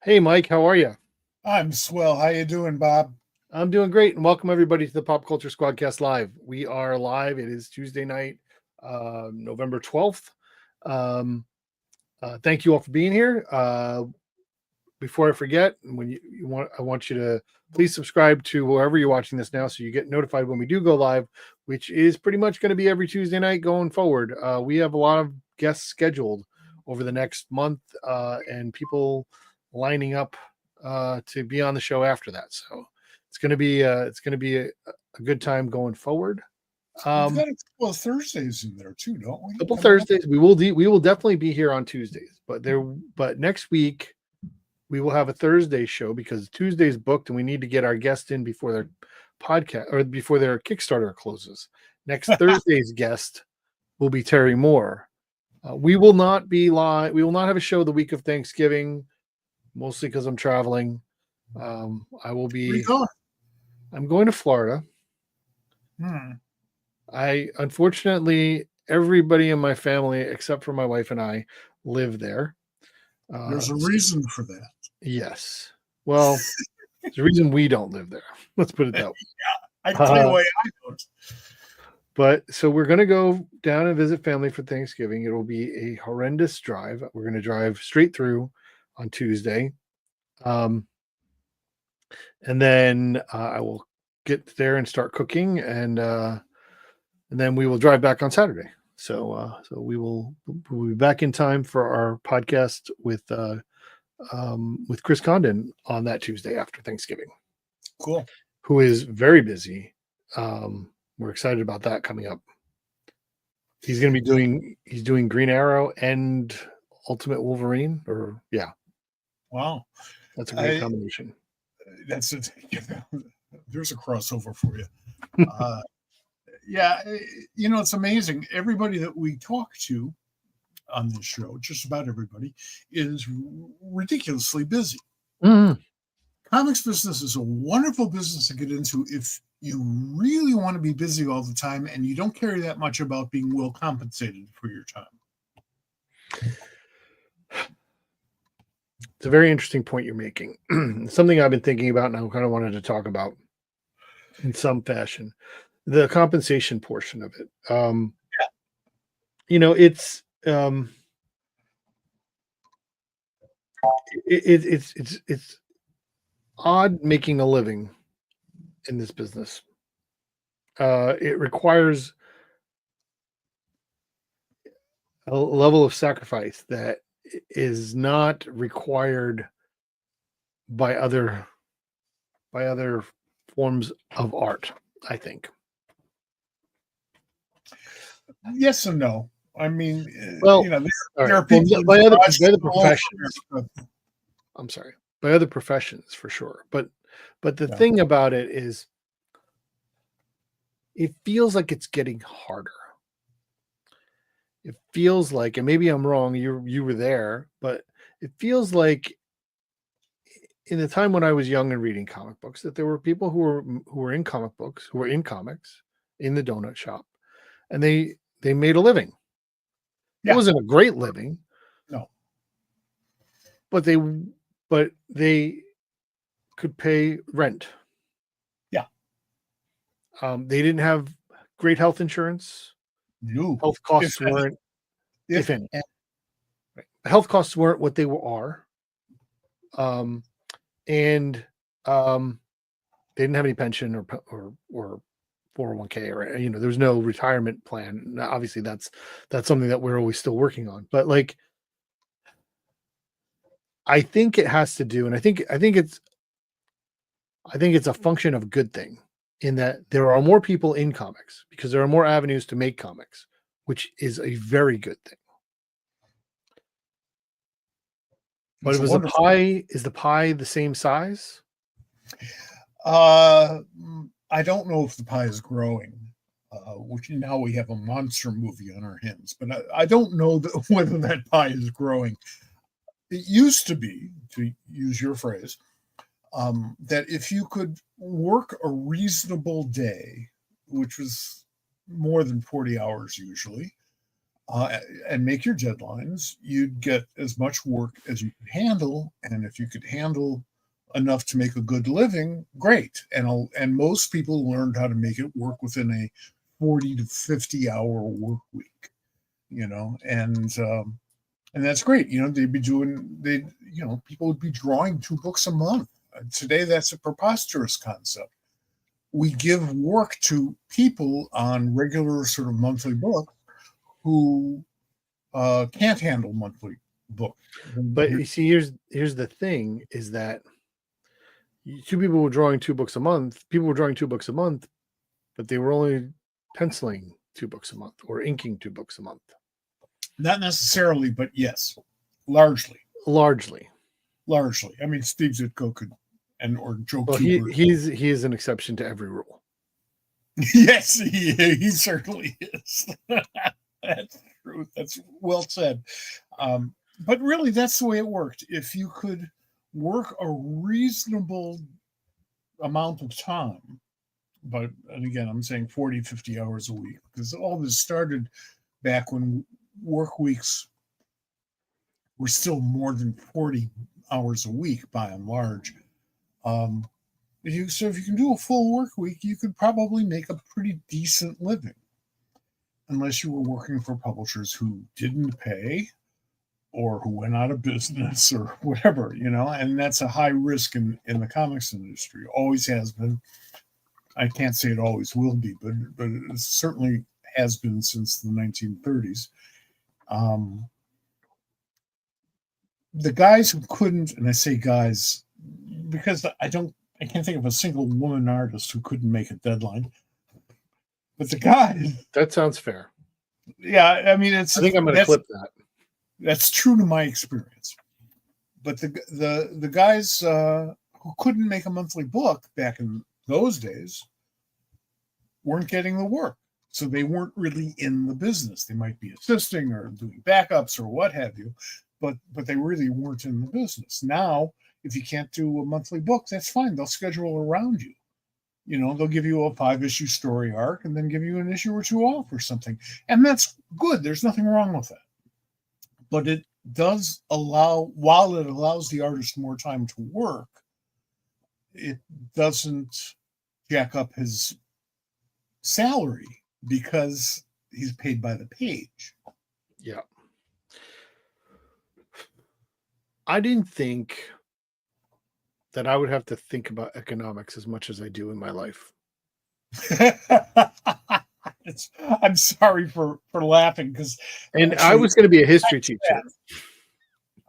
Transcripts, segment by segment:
Hey, Mike, how are you? I'm swell. How you doing, Bob? I'm doing great, and welcome everybody to the Pop Culture SquadCast Live. We are live. It is Tuesday night, November 12th. Um, thank you all for being here. Before I forget, when I want you to please subscribe to wherever you're watching this now, so you get notified when we do go live, which is pretty much going to be every Tuesday night going forward. We have a lot of guests scheduled over the next month, and people lining up to be on the show after that. So it's going to be a good time going forward. We've Um, got a couple of Thursdays in there too, don't we? couple Coming up. Thursdays we will definitely be here on Tuesdays, but next week we will have a Thursday show because Tuesday's booked and we need to get our guest in before their podcast or before their Kickstarter closes. Next Thursday's guest will be Terry Moore. We will not be live. We will not have a show the week of Thanksgiving, mostly because I'm traveling. I will Where you be. going? I'm going to Florida. Hmm. I unfortunately everybody in my family except for my wife and I live there. There's a reason for that. Yes. Well, there's a reason we don't live there. Let's put it that way. I can tell you why I don't. But so we're going to go down and visit family for Thanksgiving. It will be a horrendous drive. We're going to drive straight through on Tuesday. And then I will get there and start cooking, and then we will drive back on Saturday. So we'll be back in time for our podcast with Chris Condon on that Tuesday after Thanksgiving. Cool. Who is very busy. We're excited about that coming up. He's doing Green Arrow and Ultimate Wolverine, or yeah. Wow. That's a great combination. That's it. There's a crossover for you. Yeah, it's amazing. Everybody that we talk to on this show, just about everybody, is ridiculously busy. Mm-hmm. Comics business is a wonderful business to get into if you really want to be busy all the time and you don't care that much about being well compensated for your time. It's a very interesting point you're making. Something I've been thinking about and I kind of wanted to talk about in some fashion. The compensation portion of it. It's odd making a living in this business. It requires a level of sacrifice that is not required by other forms of art, I think. Yes and no. I mean, well, there are people by other professions. I'm sorry, by other professions for sure. But the thing about it is, it feels like it's getting harder. It feels like, and maybe I'm wrong. You were there, but it feels like in the time when I was young and reading comic books, that there were people who were in comic books, who were in comics, in the donut shop, and they made a living. Yeah. It wasn't a great living, no, but they could pay rent. Yeah. They didn't have great health insurance. No. Health costs weren't, if any. Right. Health costs weren't what they are. And they didn't have any pension or 401k or there was no retirement plan. Now, obviously that's something that we're always still working on, but like I think it has to do, and I think it's a function of a good thing in that there are more people in comics because there are more avenues to make comics, which is a very good thing. But is the pie the same size? I don't know if the pie is growing. Which now we have a monster movie on our hands, but I don't know whether that pie is growing. It used to be, to use your phrase, that if you could work a reasonable day, which was more than 40 hours usually, and make your deadlines, you'd get as much work as you could handle. And if you could handle enough to make a good living, great. And most people learned how to make it work within a 40 to 50-hour work week, and that's great. People would be drawing 2 books a month. Today, that's a preposterous concept. We give work to people on regular sort of monthly books who can't handle monthly books. But you see, here's the thing: is that two people were drawing 2 books a month. People were drawing 2 books a month, but they were only penciling 2 books a month or inking 2 books a month. Not necessarily, but yes, largely. Largely. I mean, Steve Ditko or Joe. Well, he is an exception to every rule. Yes, he certainly is. That's true. That's well said. But really, that's the way it worked. If you could work a reasonable amount of time, and again, I'm saying 40, 50 hours a week, because all this started back when work weeks were still more than 40 hours a week by and large. If you can do a full work week, you could probably make a pretty decent living, unless you were working for publishers who didn't pay or who went out of business or whatever, and that's a high risk in the comics industry. Always has been. I can't say it always will be, but it certainly has been since the 1930s. The guys who couldn't, and I say guys because I can't think of a single woman artist who couldn't make a deadline. But the guys, that sounds fair. Yeah, I mean, I think I'm going to clip that. That's true to my experience. But the guys who couldn't make a monthly book back in those days weren't getting the work. So they weren't really in the business. They might be assisting or doing backups or what have you, but they really weren't in the business. Now, if you can't do a monthly book, that's fine. They'll schedule around you. They'll give you a 5-issue story arc and then give you an issue or two off or something. And that's good. There's nothing wrong with that. But it does while it allows the artist more time to work, it doesn't jack up his salary because he's paid by the page. Yeah. I didn't think that I would have to think about economics as much as I do in my life. I'm sorry for laughing because. And I was going to be a history teacher.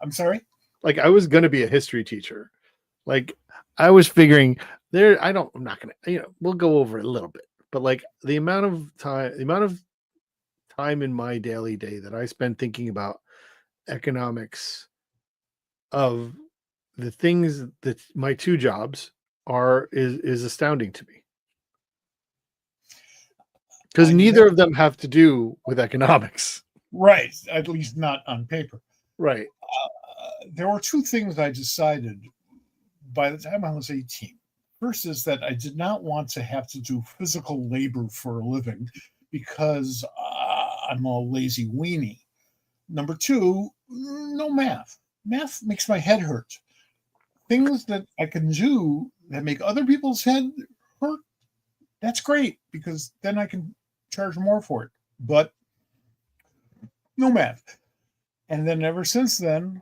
I'm sorry? I was going to be a history teacher. I was figuring I'm not going to, we'll go over it a little bit, but the amount of time in my daily day that I spend thinking about economics of the things that my two jobs is astounding to me. Because neither of them have to do with economics. Right. At least not on paper. Right. There were two things I decided by the time I was 18. First is that I did not want to have to do physical labor for a living because I'm a lazy weenie. Number two, no math. Math makes my head hurt. Things that I can do that make other people's head hurt, that's great because then I can charge more for it. But no math. And then ever since then,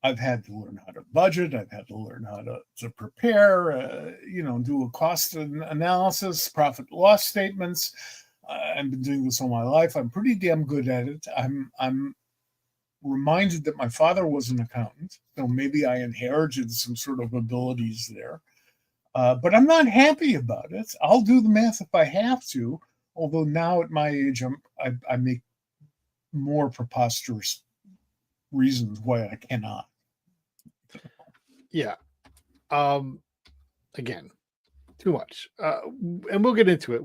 I've had to learn how to budget. I've had to learn how to prepare, do a cost analysis, profit loss statements. I've been doing this all my life. I'm pretty damn good at it. I'm reminded that my father was an accountant, so maybe I inherited some sort of abilities there. But I'm not happy about it. I'll do the math if I have to, although now at my age, I make more preposterous reasons why I cannot. Yeah. Again, too much. And we'll get into it.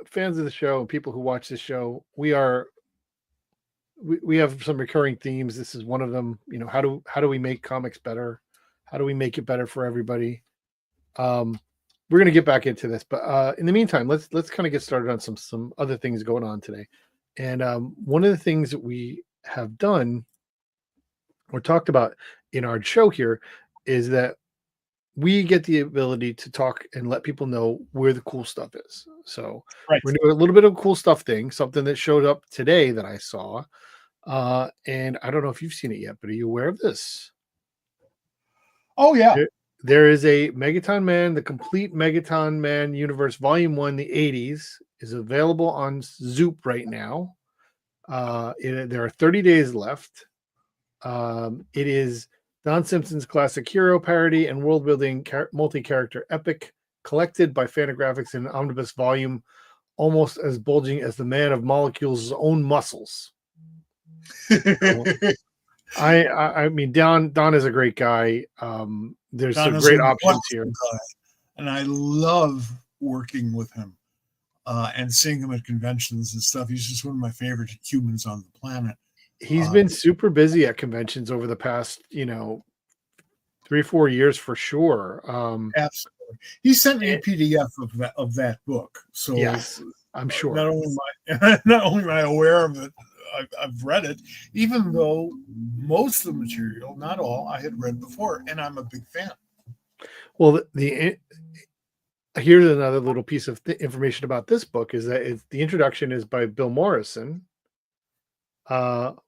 Fans of the show and people who watch the show, we have some recurring themes. This is one of them. How do we make comics better? How do we make it better for everybody? We're going to get back into this, but in the meantime, let's kind of get started on some other things going on today. And one of the things that we have done or talked about in our show here is that we get the ability to talk and let people know where the cool stuff is. So Right. we're doing a little bit of a cool stuff thing, something that showed up today that I saw. And I don't know if you've seen it yet, but are you aware of this? Oh yeah. There is a Megaton Man, the complete Megaton Man universe, volume 1, the 80s, is available on Zoop right now. There are 30 days left. It is Don Simpson's classic hero parody and world building multi-character epic collected by Fantagraphics in an omnibus volume almost as bulging as the Man of Molecules' own muscles. So, I mean, Don is a great guy. There's Don some is great a options here. guy, and I love working with him and seeing him at conventions and stuff. He's just one of my favorite humans on the planet. He's been super busy at conventions over the past, 3-4 years for sure. Absolutely. He sent me a PDF of that book. So yes, I'm sure. Not only am I aware of it, I've read it, even though most of the material, not all, I had read before, and I'm a big fan. Well, here's another little piece of information about this book is that the introduction is by Bill Morrison,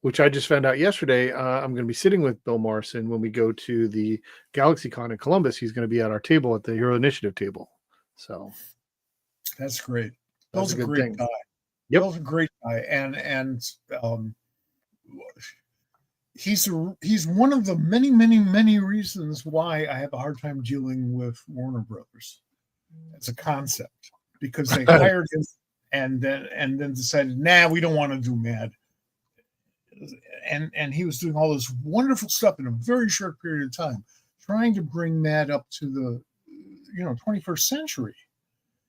which I just found out yesterday. I'm going to be sitting with Bill Morrison when we go to the GalaxyCon in Columbus. He's going to be at our table at the Hero Initiative table. So that's great. That's Bill's a great guy. Yep. Bill's a great guy, and he's one of the many reasons why I have a hard time dealing with Warner Brothers as a concept, because they hired him and then decided, nah, we don't want to do Mad. And he was doing all this wonderful stuff in a very short period of time, trying to bring Mad up to the 21st century.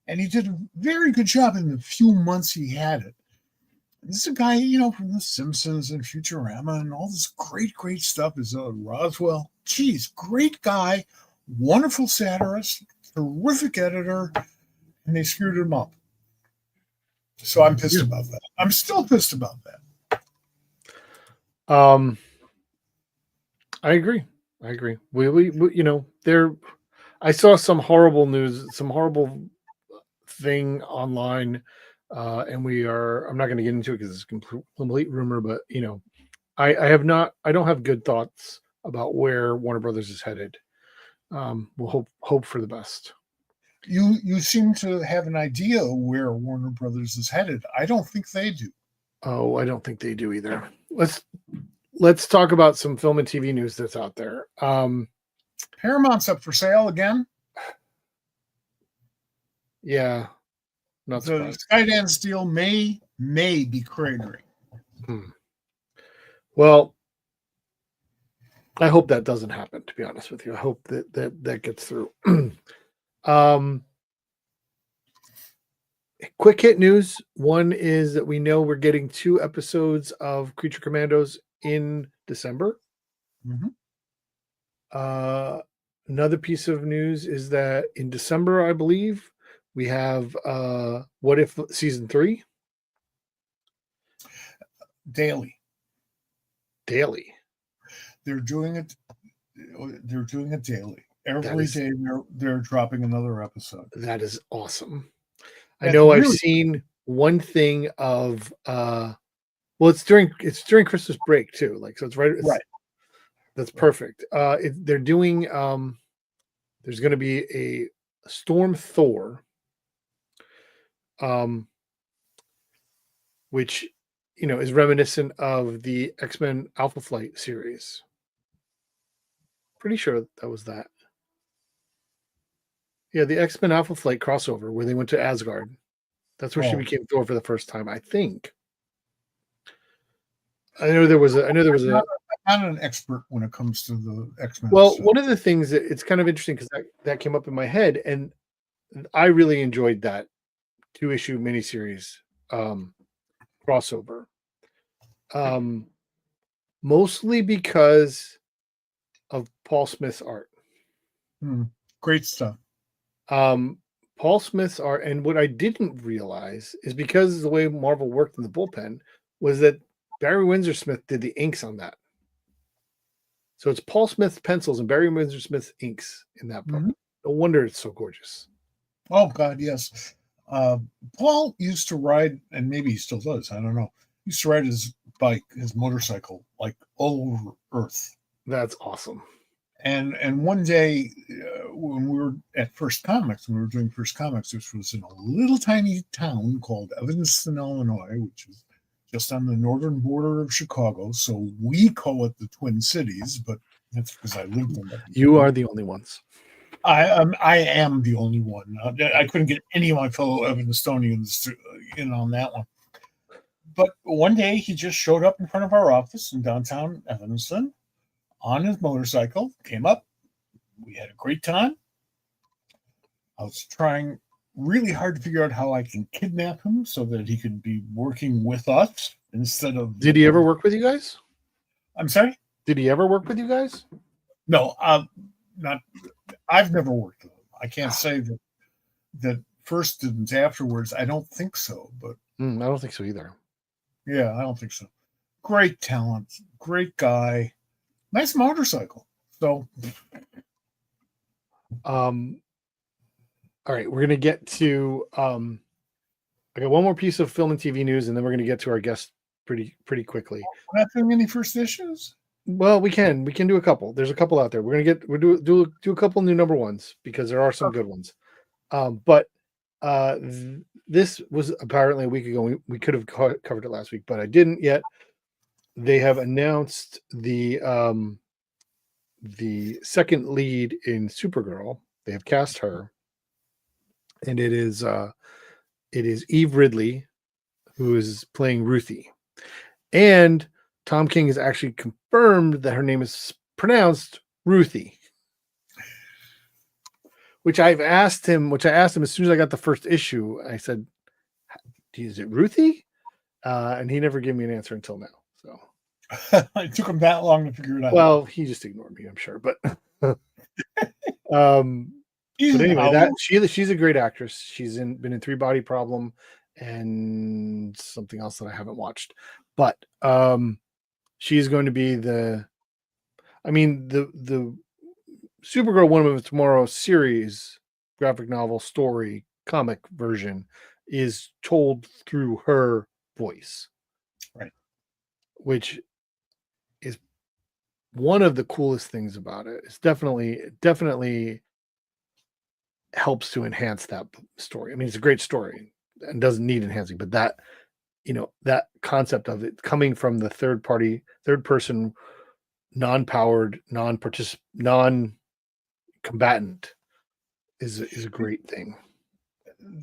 And he did a very good job in the few months he had it. This is a guy, from The Simpsons and Futurama and all this great stuff. Is Roswell. Geez, great guy, wonderful satirist, terrific editor, and they screwed him up. So I'm pissed about that. I'm still pissed about that. I agree. We I saw some horrible news, some horrible thing online, and I'm not going to get into it because it's a complete rumor, but I don't have good thoughts about where Warner Brothers is headed. We'll hope for the best. You seem to have an idea where Warner Brothers is headed. I don't think they do. Oh, I don't think they do either. Let's talk about some film and TV news that's out there. Paramount's up for sale again. Yeah, not the Skydance deal may be cratering. Well, I hope that doesn't happen, to be honest with you. I hope that gets through. Quick hit news. One is that we know we're getting 2 episodes of Creature Commandos in December. Mm-hmm. Another piece of news is that in December, I believe, we have What If Season 3? Daily. They're doing it daily. Every day they're dropping another episode. That is awesome. I know I've seen one thing of it's during Christmas break too. Like, so it's right. That's perfect. They're doing there's going to be a Storm Thor, which is reminiscent of the X-Men Alpha Flight series. Pretty sure that was that. Yeah, the X-Men Alpha Flight crossover where they went to Asgard. That's where she became Thor for the first time, I think. I know there was a. I'm not an expert when it comes to the X-Men. Well, one of the things that it's kind of interesting because that came up in my head, and I really enjoyed that 2-issue miniseries crossover. Mostly because of Paul Smith's art. Great stuff. Paul Smith's art, and what I didn't realize is because the way Marvel worked in the bullpen was that Barry Windsor Smith did the inks on that. So it's Paul Smith's pencils and Barry Windsor Smith's inks in that book. Mhm. No wonder it's so gorgeous. Oh God, yes. Paul used to ride, and maybe he still does. I don't know. He used to ride his bike, his motorcycle, like all over Earth. That's awesome. And one day when we were at First Comics, when we were doing First Comics, which was in a little tiny town called Evanston, Illinois, which is just on the northern border of Chicago. So we call it the Twin Cities, but that's because I lived in it. You are the only ones. I am the only one. I couldn't get any of my fellow Evanstonians in on that one. But one day he just showed up in front of our office in downtown Evanston on his motorcycle, came up. We had a great time. I was trying really hard to figure out how I can kidnap him so that he could be working with us instead of. Did he ever work with you guys? I'm sorry? Did he ever work with you guys? No, not. I've never worked with him. I can't say that first didn't afterwards. I don't think so, but I don't think so either. Yeah, I don't think so. Great talent, great guy, nice motorcycle. So, all right, we're gonna get to. I got one more piece of film and TV news, and then we're gonna get to our guest pretty quickly. We're not doing any first issues. Well, we can do a couple. There's a couple out there. We're gonna do a couple new number ones because there are some good ones. But this was apparently a week ago. We could have covered it last week, but I didn't yet. They have announced the second lead in Supergirl. They have cast her, and it is Eve Ridley, who is playing Ruthie, and Tom King has actually confirmed that her name is pronounced Ruthie. Which I asked him as soon as I got the first issue. I said, "Is it Ruthie?" And he never gave me an answer until now. So It took him that long to figure it out. Well, he just ignored me, I'm sure. But anyway, she's a great actress. She's been in Three Body Problem and something else that I haven't watched. But she's going to be the Supergirl Woman of Tomorrow series, graphic novel, story, comic version is told through her voice. Right. Which is one of the coolest things about it. It's definitely helps to enhance that story. I mean, it's a great story and doesn't need enhancing, but that concept of it coming from the third person, non-powered, non-combatant is a great thing.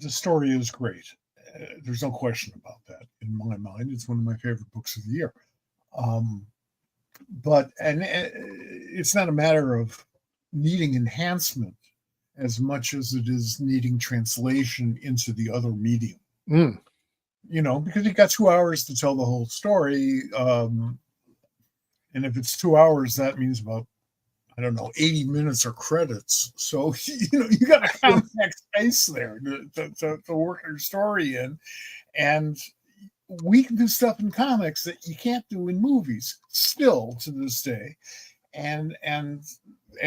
The story is great. There's no question about that in my mind. It's one of my favorite books of the year. But it's not a matter of needing enhancement as much as it is needing translation into the other medium. Because you've got 2 hours to tell the whole story. And if it's 2 hours, that means about, 80 minutes or credits. So, you got a compact space there to work your story in. And we can do stuff in comics that you can't do in movies still to this day. And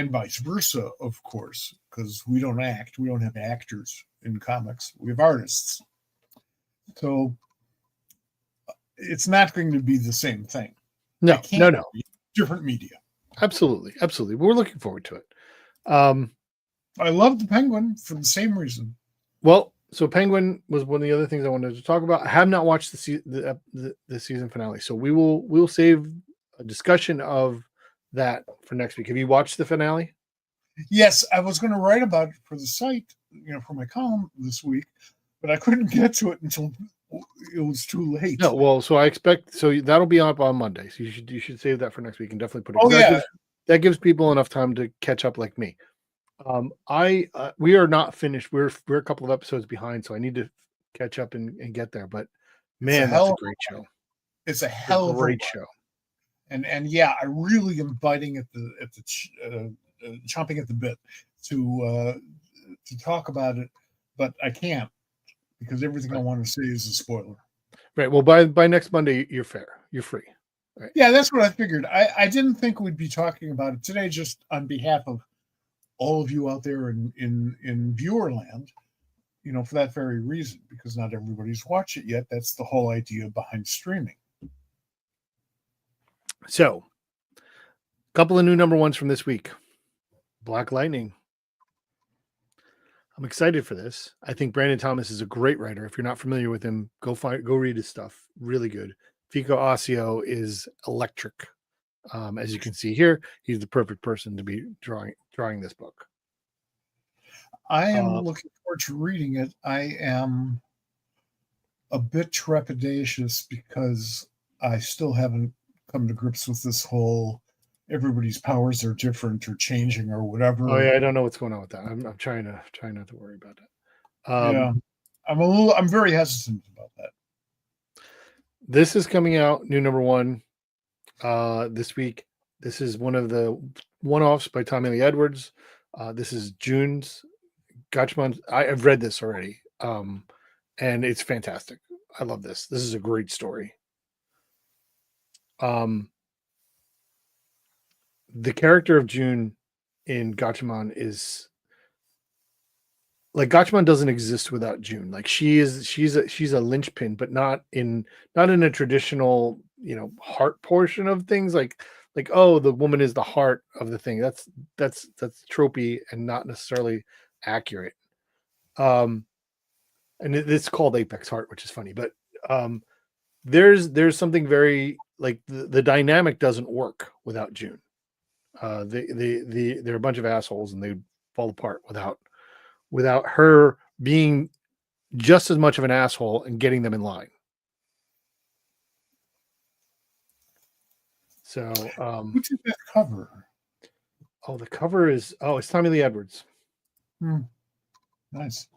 vice versa, of course, because we don't act. We don't have actors in comics. We have artists. So it's not going to be the same thing. No. Different media. Absolutely. We're looking forward to it. I love the Penguin for the same reason. Well, so Penguin was one of the other things I wanted to talk about. I have not watched the season finale, so we'll save a discussion of that for next week. Have you watched the finale? Yes, I was going to write about it for the site, for my column this week, but I couldn't get to it until it was too late. No, well, so I expect that'll be up on Monday. So you should save that for next week and definitely put it. Oh yeah, that gives people enough time to catch up like me. We are not finished. We're a couple of episodes behind, so I need to catch up and get there. But man, that's a great show. It's a hell of a great show. And yeah, I really am biting at the chomping at the bit to talk about it. but I can't because everything I want to say is a spoiler. Right. Well, by next Monday, you're fair. You're free. Right. Yeah, that's what I figured. I didn't think we'd be talking about it today, just on behalf of all of you out there in viewer land, for that very reason, because not everybody's watched it yet. That's the whole idea behind streaming. So, a couple of new number ones from this week. Black Lightning. I'm excited for this. I think Brandon Thomas is a great writer. If you're not familiar with him, go read his stuff. Really good. Fico Ossio is electric. As you can see here, he's the perfect person to be drawing this book. I am looking forward to reading it. I am a bit trepidatious because I still haven't come to grips with this whole everybody's powers are different or changing or whatever. Oh yeah, I don't know what's going on with that. I'm trying not to worry about that. Yeah, I'm very hesitant about that. This is coming out, new number one, this week. This is one of the one-offs by Tommy Lee Edwards. This is June's Gotchman. I've read this already, and it's fantastic. I love this. This is a great story. The character of June in Gatchaman is like Gatchaman doesn't exist without June. Like she's a linchpin, but not in a traditional, heart portion of things. Like, oh, the woman is the heart of the thing. That's tropey and not necessarily accurate. And it's called Apex Heart, which is funny, but there's something very like the dynamic doesn't work without June. They're a bunch of assholes and they fall apart without her being just as much of an asshole and getting them in line. So, who did that cover? Oh, the cover is it's Tommy Lee Edwards. Nice.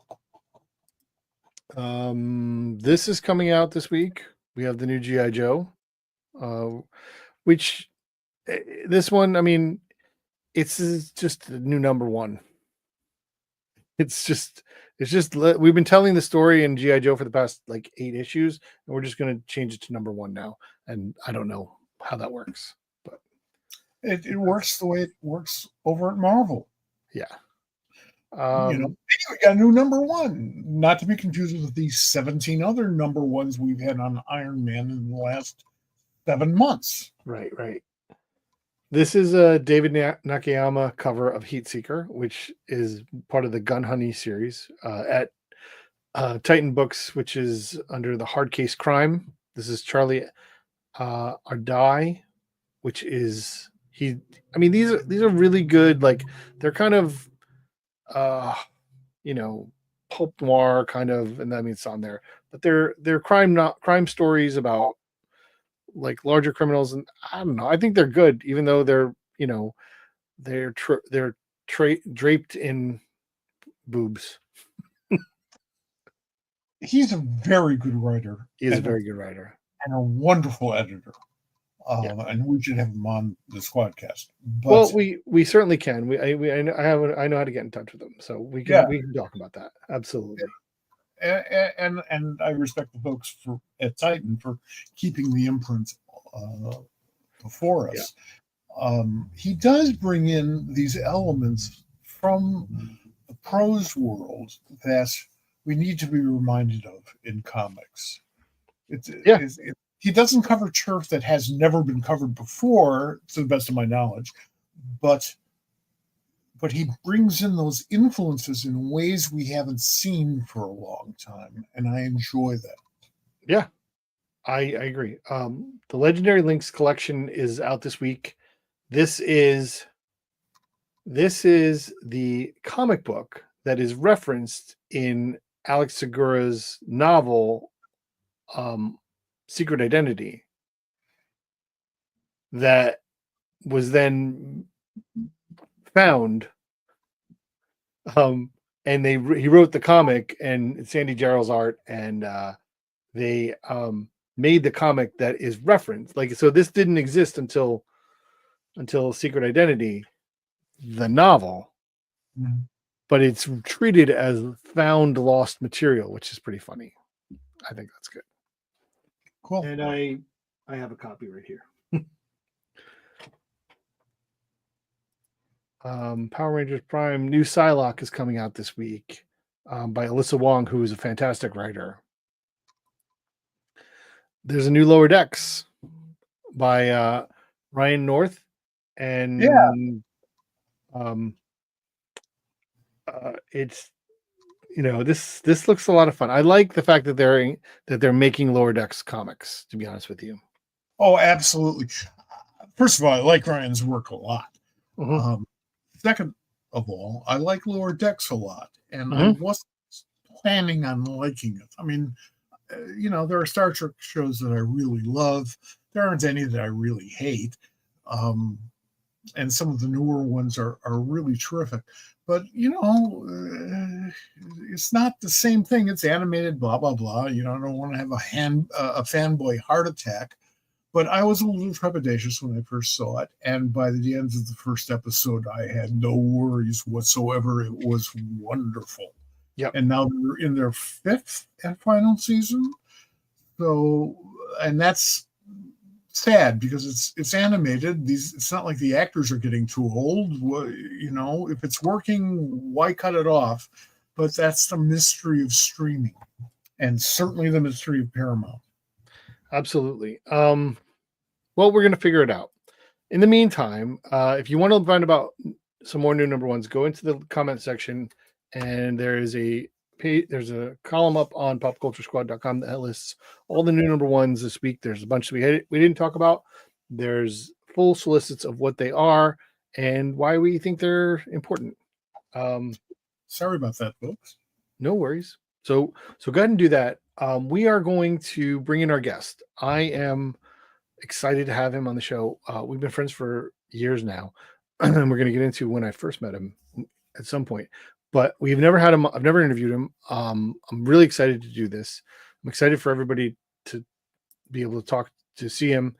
This is coming out this week. We have the new G.I. Joe, which this one, I mean, it's just the new number one. It's just we've been telling the story in G.I. Joe for the past like 8 issues, and we're just going to change it to number one now. And I don't know how that works, but it works the way it works over at Marvel. Yeah. We got a new number one, not to be confused with the 17 other number ones we've had on Iron Man in the last 7 months. Right. This is a David Nakayama cover of Heatseeker, which is part of the Gun Honey series at Titan Books, which is under the Hard Case Crime. This is Charlie Ardai, which is these are really good. Like they're kind of pulp noir kind of, and that means it's on there, but they're crime stories about like larger criminals, and I don't know. I think they're good, even though they're draped in boobs. He's a very good writer. He is a very good writer and a wonderful editor. And we should have him on the SquadCast. But, well, we certainly can. I know how to get in touch with him, so we can talk about that. Absolutely. And I respect the folks at Titan for keeping the imprint before us. Yeah. He does bring in these elements from the prose world that we need to be reminded of in comics. He doesn't cover turf that has never been covered before, to the best of my knowledge, but he brings in those influences in ways we haven't seen for a long time, and I enjoy that. Yeah, I agree. The Legendary Links collection is out this week. This is the comic book that is referenced in Alex Segura's novel, Secret Identity, that was then found, and he wrote the comic, and Sandy Jarrell's art, and they made the comic that is referenced. Like, so this didn't exist until Secret Identity, the novel. Mm-hmm. but it's treated as found lost material, which is pretty funny. I think that's good. Cool. And I have a copy right here. Power Rangers Prime new Psylocke is coming out this week by Alyssa Wong, who is a fantastic writer. There's a new Lower Decks by Ryan North, and it's this looks a lot of fun. I like the fact that they're making Lower Decks comics, to be honest with you. Oh, absolutely. First of all, I like Ryan's work a lot. Mm-hmm. Second of all, I like Lower Decks a lot, and I wasn't planning on liking it. I mean, there are Star Trek shows that I really love. There aren't any that I really hate. And some of the newer ones are really terrific. But, it's not the same thing. It's animated, blah, blah, blah. I don't want to have a fanboy heart attack. But I was a little trepidatious when I first saw it. And by the end of the first episode, I had no worries whatsoever. It was wonderful. Yep. And now they're in their 5th and final season. So, and that's sad because it's animated. It's not like the actors are getting too old. If it's working, why cut it off? But that's the mystery of streaming, and certainly the mystery of Paramount. Absolutely. Well, we're going to figure it out. In the meantime, if you want to find about some more new number ones, go into the comment section, and there's a column up on popculturesquad.com that lists all the new number ones this week. There's a bunch that we didn't talk about. There's full solicits of what they are and why we think they're important. Sorry about that, folks. No worries. So go ahead and do that. We are going to bring in our guest. I am excited to have him on the show. We've been friends for years now, and we're going to get into when I first met him at some point. But we've never had him. I've never interviewed him. I'm really excited to do this. I'm excited for everybody to be able to see him,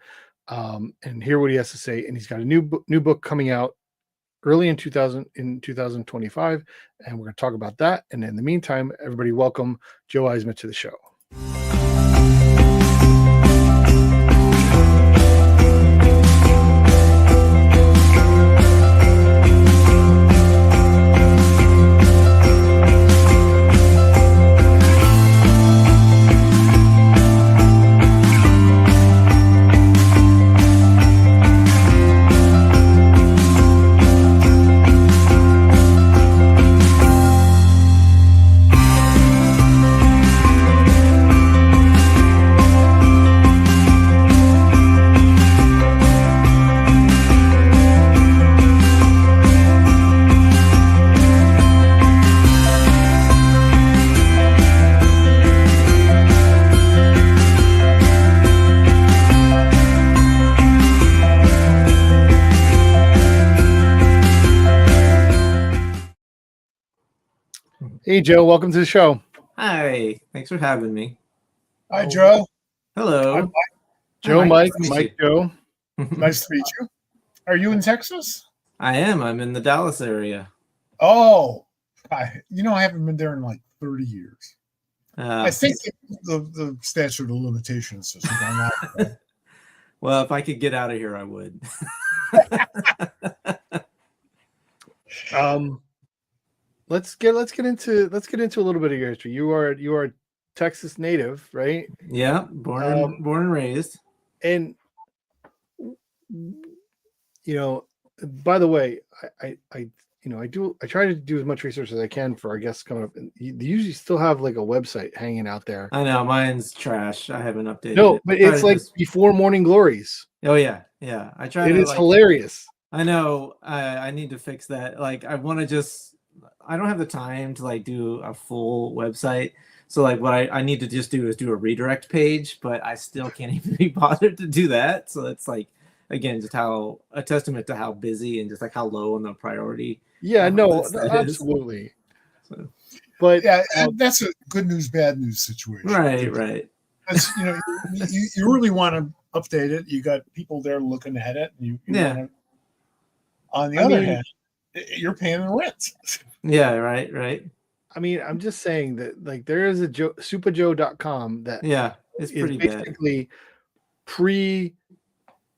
and hear what he has to say. And he's got a new book coming out early in 2025, and we're going to talk about that. And in the meantime, everybody welcome Joe Eisma to the show. Hey, Joe, welcome to the show. Hi, thanks for having me. Hi, Joe. Hello. I'm Joe, Mike. Mike, Joe. Nice to meet you. Are you in Texas? I am. I'm in the Dallas area. Oh, I haven't been there in like 30 years. I think the statute of limitations has gone out. Well, if I could get out of here, I would. Let's get into a little bit of your history. You are a Texas native, right? Yeah, born and raised. And by the way, I try to do as much research as I can for our guests coming up. And you usually still have like a website hanging out there. I know mine's trash. I haven't updated. No, it. but it's like before Morning Glories. Oh yeah. I try. It is hilarious. I know. I need to fix that. Like I want to I don't have the time to like do a full website. So like what I need to just do is do a redirect page, but I still can't even be bothered to do that. So it's like, again, just a testament to how busy and just like how low on the priority. Yeah, no, absolutely. So, but yeah, that's a good news, bad news situation. Right. You really want to update it. You got people there looking at it. On the other hand, you're paying the rent. Yeah, right. I mean, I'm just saying that like there is a superjoe.com that Yeah, it's is pretty bad. basically pre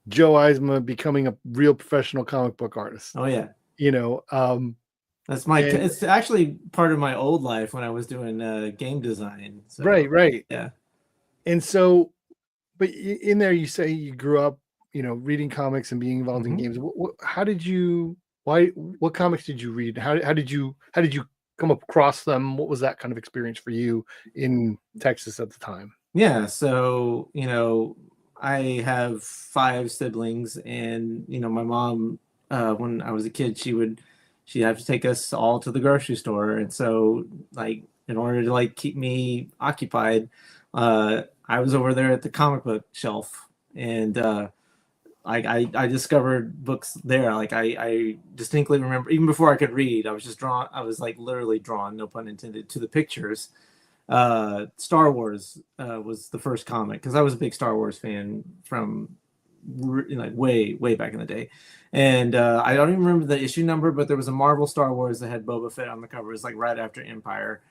Joe Eisma becoming a real professional comic book artist. Oh yeah. You know, That's my. and- It's actually part of my old life when I was doing game design. So, right. Yeah. And so, but in there, you say you grew up, reading comics and being involved in games. How did you? Why? What comics did you read? How did you come across them? What was that kind of experience for you in Texas at the time? Yeah. So I have 5 siblings, and my mom, when I was a kid, she'd have to take us all to the grocery store, and so like in order to like keep me occupied, I was over there at the comic book shelf, and I discovered books there. Like I distinctly remember, even before I could read, I was just drawn. I was like literally drawn, no pun intended, to the pictures. Star Wars was the first comic because I was a big Star Wars fan from like way back in the day, and I don't even remember the issue number, but there was a Marvel Star Wars that had Boba Fett on the cover. It was like right after Empire,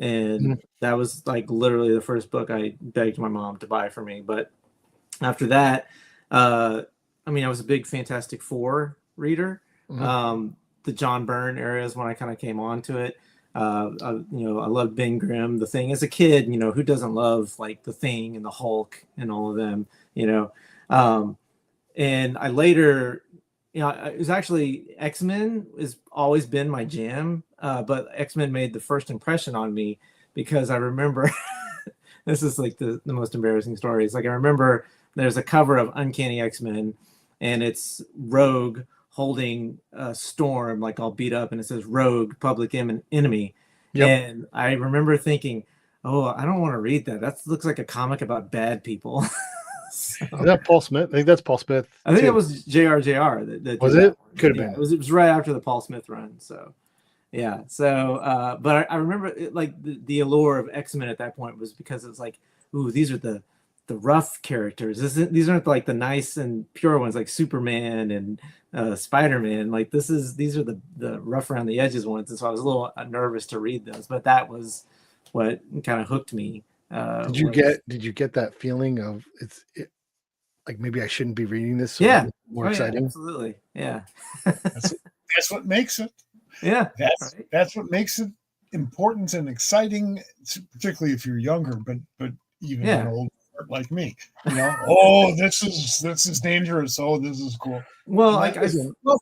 and that was like literally the first book I begged my mom to buy for me. But after that, I mean, I was a big Fantastic Four reader. The John Byrne era is when I kind of came on to it. I loved Ben Grimm, The Thing. As a kid, who doesn't love like The Thing and the Hulk and all of them, and I later, it was actually X-Men has always been my jam, but X-Men made the first impression on me because I remember, this is like the most embarrassing stories. Like I remember there's a cover of Uncanny X-Men, and it's Rogue holding a Storm like all beat up, and it says Rogue, public enemy. Yep. And I remember thinking, oh, I don't want to read that. That looks like a comic about bad people. So, is that Paul Smith? I think that's Paul Smith. I think it was JRJR. That was it? Could have been. It was right after the Paul Smith run. So yeah. So but I remember like the allure of X-Men at that point was because it's like, ooh, these are the rough characters. These aren't like the nice and pure ones like Superman and Spider-Man. Like these are the rough around the edges ones. And so I was a little nervous to read those, but that was what kind of hooked me. Did you get that feeling of like maybe I shouldn't be reading this? So yeah. More exciting. Yeah, absolutely. Yeah. That's what makes it. Yeah. That's what makes it important and exciting, particularly if you're younger, but even an old like me, oh, this is dangerous. Oh, this is cool. Well, like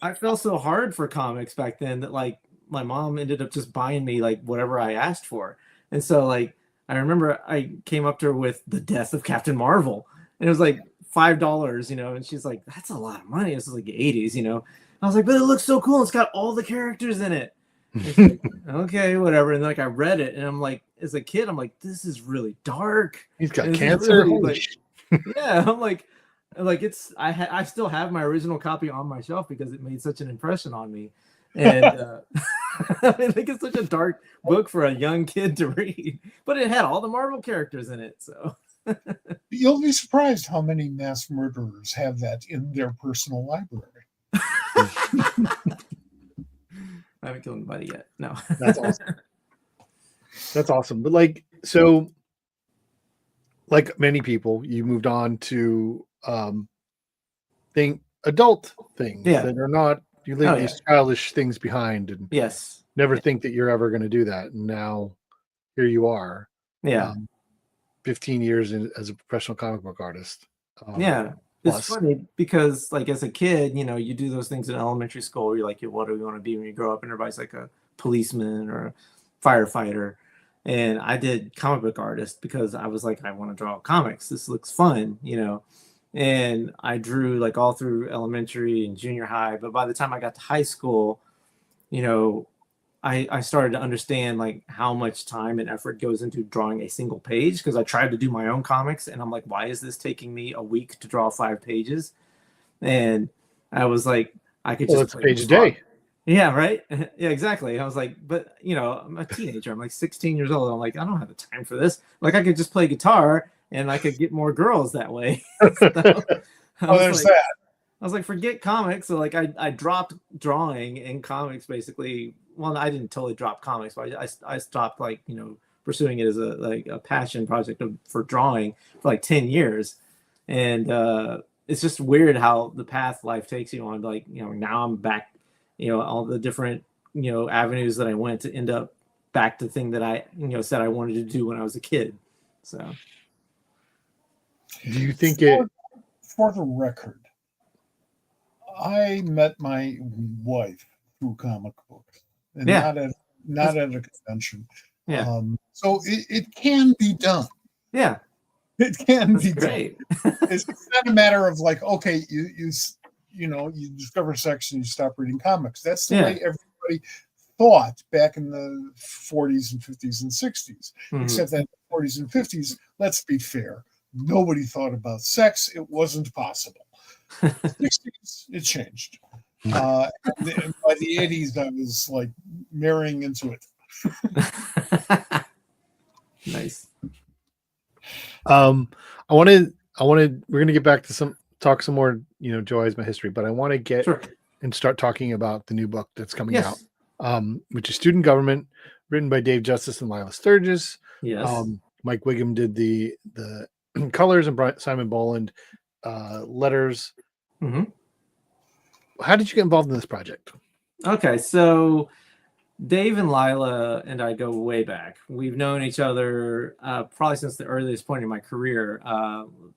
I felt so hard for comics back then that like my mom ended up just buying me like whatever I asked for. And so like I remember I came up to her with The Death of Captain Marvel, and it was like $5, and she's like, that's a lot of money. This is like the 80s, I was like, but it looks so cool. It's got all the characters in it. Like, okay, whatever. And like I read it, and I'm like, as a kid, I'm like, this is really dark. He's got cancer. Really, like, yeah, I'm like it's. I still have my original copy on my shelf because it made such an impression on me, and I think it's such a dark book for a young kid to read. But it had all the Marvel characters in it, so. You'll be surprised how many mass murderers have that in their personal library. I haven't killed anybody yet. No. That's awesome. That's awesome. But like many people, you moved on to adult things that are not, you leave these childish things behind and never think that you're ever going to do that. And now here you are. Yeah. 15 years as a professional comic book artist. It's funny because like as a kid, you do those things in elementary school. You're like, what do you want to be when you grow up? And everybody's like a policeman or a firefighter. And I did comic book artist because I was like, I want to draw comics. This looks fun, And I drew like all through elementary and junior high. But by the time I got to high school, I started to understand like how much time and effort goes into drawing a single page, because I tried to do my own comics and I'm like, why is this taking me a week to draw 5 pages? And I was like, I could just it's a page a day. Yeah, right. Yeah, exactly. I was like, but I'm a teenager. I'm like 16 years old. I'm like, I don't have the time for this. Like I could just play guitar and I could get more girls that way. So, there's that. I was like, forget comics. So like I dropped drawing in comics basically. Well, I didn't totally drop comics, but I stopped like, pursuing it as a passion project for drawing for like 10 years. And it's just weird how the path life takes you on. Like, now I'm back, all the different, avenues that I went to end up back to the thing that I, said I wanted to do when I was a kid. So Do you think it? For the record, I met my wife through comic books, and Yeah. not at a convention. Yeah. So it can be done. Yeah. It can That's be great. done. It's not a matter of like, okay, you discover sex and you stop reading comics. That's the way everybody thought back in the 40s and 50s and 60s. Except that in the 40s and 50s, let's be fair, nobody thought about sex. It wasn't possible. 60s, it changed. By the 80s, I was like marrying into it. Nice. I wanted. We're gonna get back to talk some more, Joe Eisma history, but I want to get and start talking about the new book that's coming out, which is Student Government, written by Dave Justice and Lila Sturgis. Yes. Mike Wiggum did the colors, and Simon Boland letters. Mm-hmm. How did you get involved in this project? Okay, so Dave and Lila and I go way back. We've known each other probably since the earliest point in my career.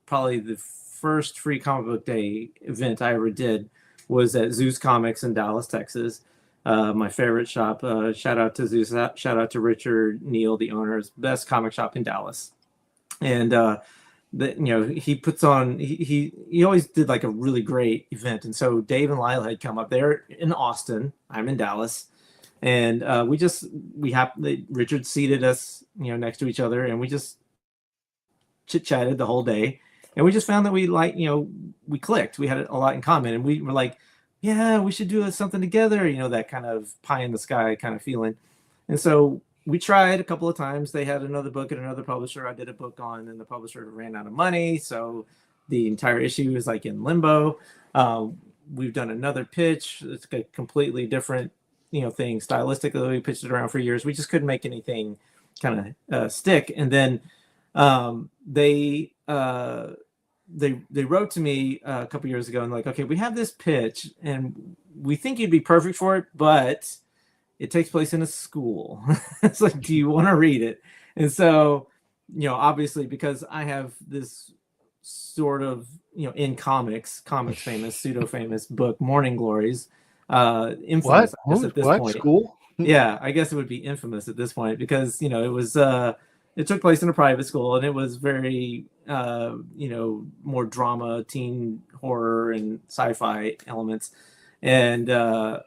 Probably the first free comic book day event I ever did was at Zeus Comics in Dallas, Texas. My favorite shop. Shout out to Zeus. Shout out to Richard Neal, the owner. It's the best comic shop in Dallas. And he puts on. He always did like a really great event. And so Dave and Lila had come up there in Austin. I'm in Dallas. And Richard seated us, next to each other, and we just chit-chatted the whole day. And we just found that we we clicked. We had a lot in common, and we were like, yeah, we should do something together, that kind of pie in the sky kind of feeling. And so we tried a couple of times. They had another book at another publisher I did a book on, and the publisher ran out of money. So the entire issue is like in limbo. We've done another pitch. It's a completely different thing stylistically. We pitched it around for years. We just couldn't make anything kind of stick. And then they wrote to me a couple years ago and like, okay, we have this pitch and we think you'd be perfect for it, but it takes place in a school. It's like, do you want to read it? And so, obviously because I have this sort of, in comics famous, pseudo famous book, Morning Glories, infamous at this point. School? Yeah, I guess it would be infamous at this point because it was it took place in a private school and it was very more drama, teen horror, and sci-fi elements. And so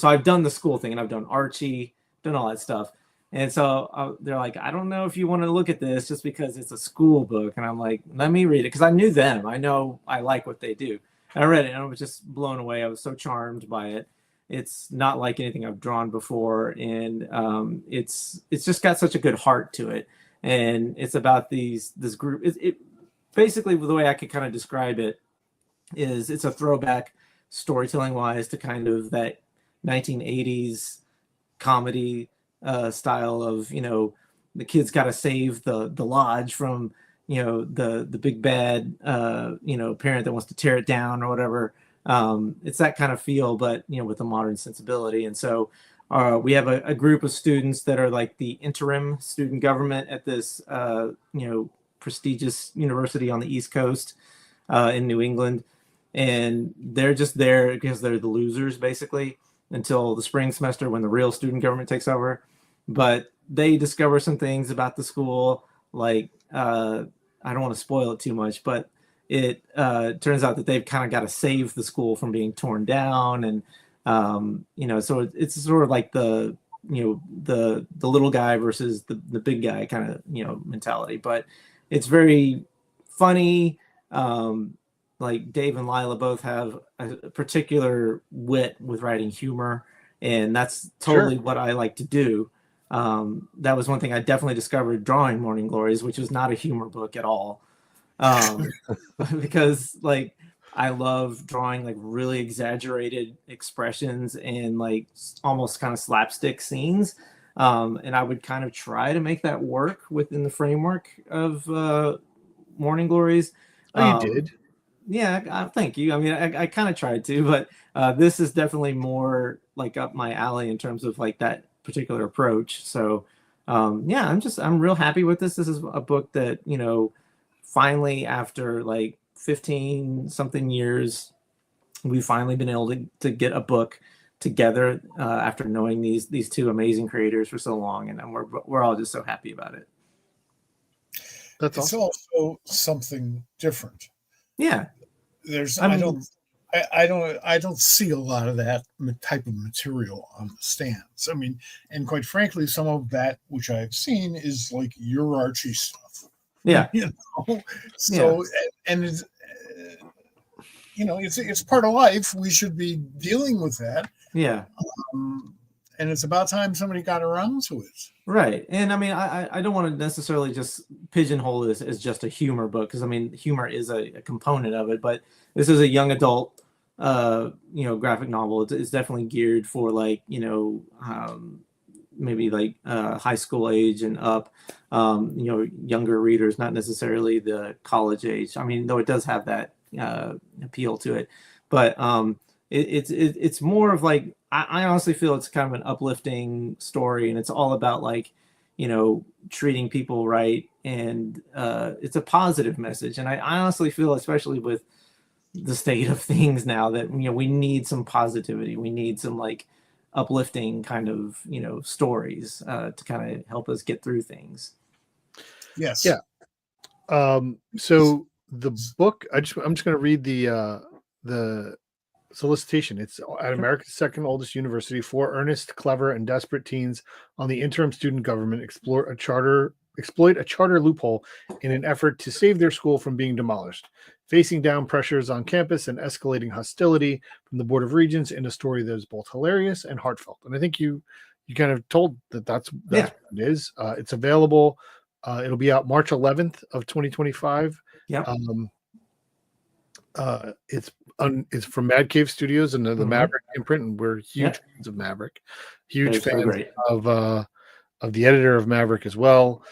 I've done the school thing and I've done Archie, done all that stuff. And so they're like, I don't know if you want to look at this just because it's a school book. And I'm like, let me read it because I knew them. I know I like what they do. I read it and I was just blown away. I was so charmed by it. It's not like anything I've drawn before, and it's just got such a good heart to it. And it's about this group. It basically, the way I could kind of describe it is it's a throwback storytelling wise to kind of that 1980s comedy style of the kids got to save the lodge from the big bad parent that wants to tear it down or whatever. It's that kind of feel, but with a modern sensibility. And so we have a group of students that are like the interim student government at this prestigious university on the East Coast in New England, and they're just there because they're the losers basically until the spring semester when the real student government takes over. But they discover some things about the school, like I don't want to spoil it too much, but it turns out that they've kind of got to save the school from being torn down. And, so it's sort of like the little guy versus the big guy kind of, mentality. But it's very funny. Like Dave and Lila both have a particular wit with writing humor, and that's totally what I like to do. That was one thing I definitely discovered drawing Morning Glories, which was not a humor book at all. Because like I love drawing like really exaggerated expressions and like almost kind of slapstick scenes. And I would kind of try to make that work within the framework of Morning Glories. Oh, you Um, did. yeah, thank you. I mean, I kind of tried to, but this is definitely more like up my alley in terms of like that particular approach. So, yeah, I'm real happy with this. This is a book that, finally after like 15 something years, we've finally been able to get a book together after knowing these two amazing creators for so long, and we're all just so happy about it. That's It's awesome. also something different. Yeah, There's I mean, I don't see a lot of that type of material on the stands. I mean, and quite frankly, some of that which I've seen is like your Archie stuff. yeah, You know, yeah, so and it's, it's part of life. We should be dealing with that. yeah. And it's about time somebody got around to it. Right. And I mean, I don't want to necessarily just pigeonhole this as just a humor book, because I mean, humor is a component of it, but this is a young adult, graphic novel. It's definitely geared for like, maybe like high school age and up, younger readers, not necessarily the college age. I mean, though it does have that appeal to it, but it's more of like, I honestly feel it's kind of an uplifting story, and it's all about like, treating people right, and it's a positive message. And I honestly feel, especially with the state of things now, that we need some positivity. We need some like uplifting kind of stories to kind of help us get through things. Yes. Yeah. So the book, I'm just going to read the solicitation. It's at America's second oldest university. 4 earnest, clever, and desperate teens on the interim student government exploit a charter loophole in an effort to save their school from being demolished, facing down pressures on campus and escalating hostility from the Board of Regents in a story that is both hilarious and heartfelt. And I think you kind of told that's what it is. It's available. It'll be out March 11th of 2025. Yeah. It's from Mad Cave Studios and the Maverick imprint, and we're huge fans of Maverick, huge fans of the editor of Maverick as well,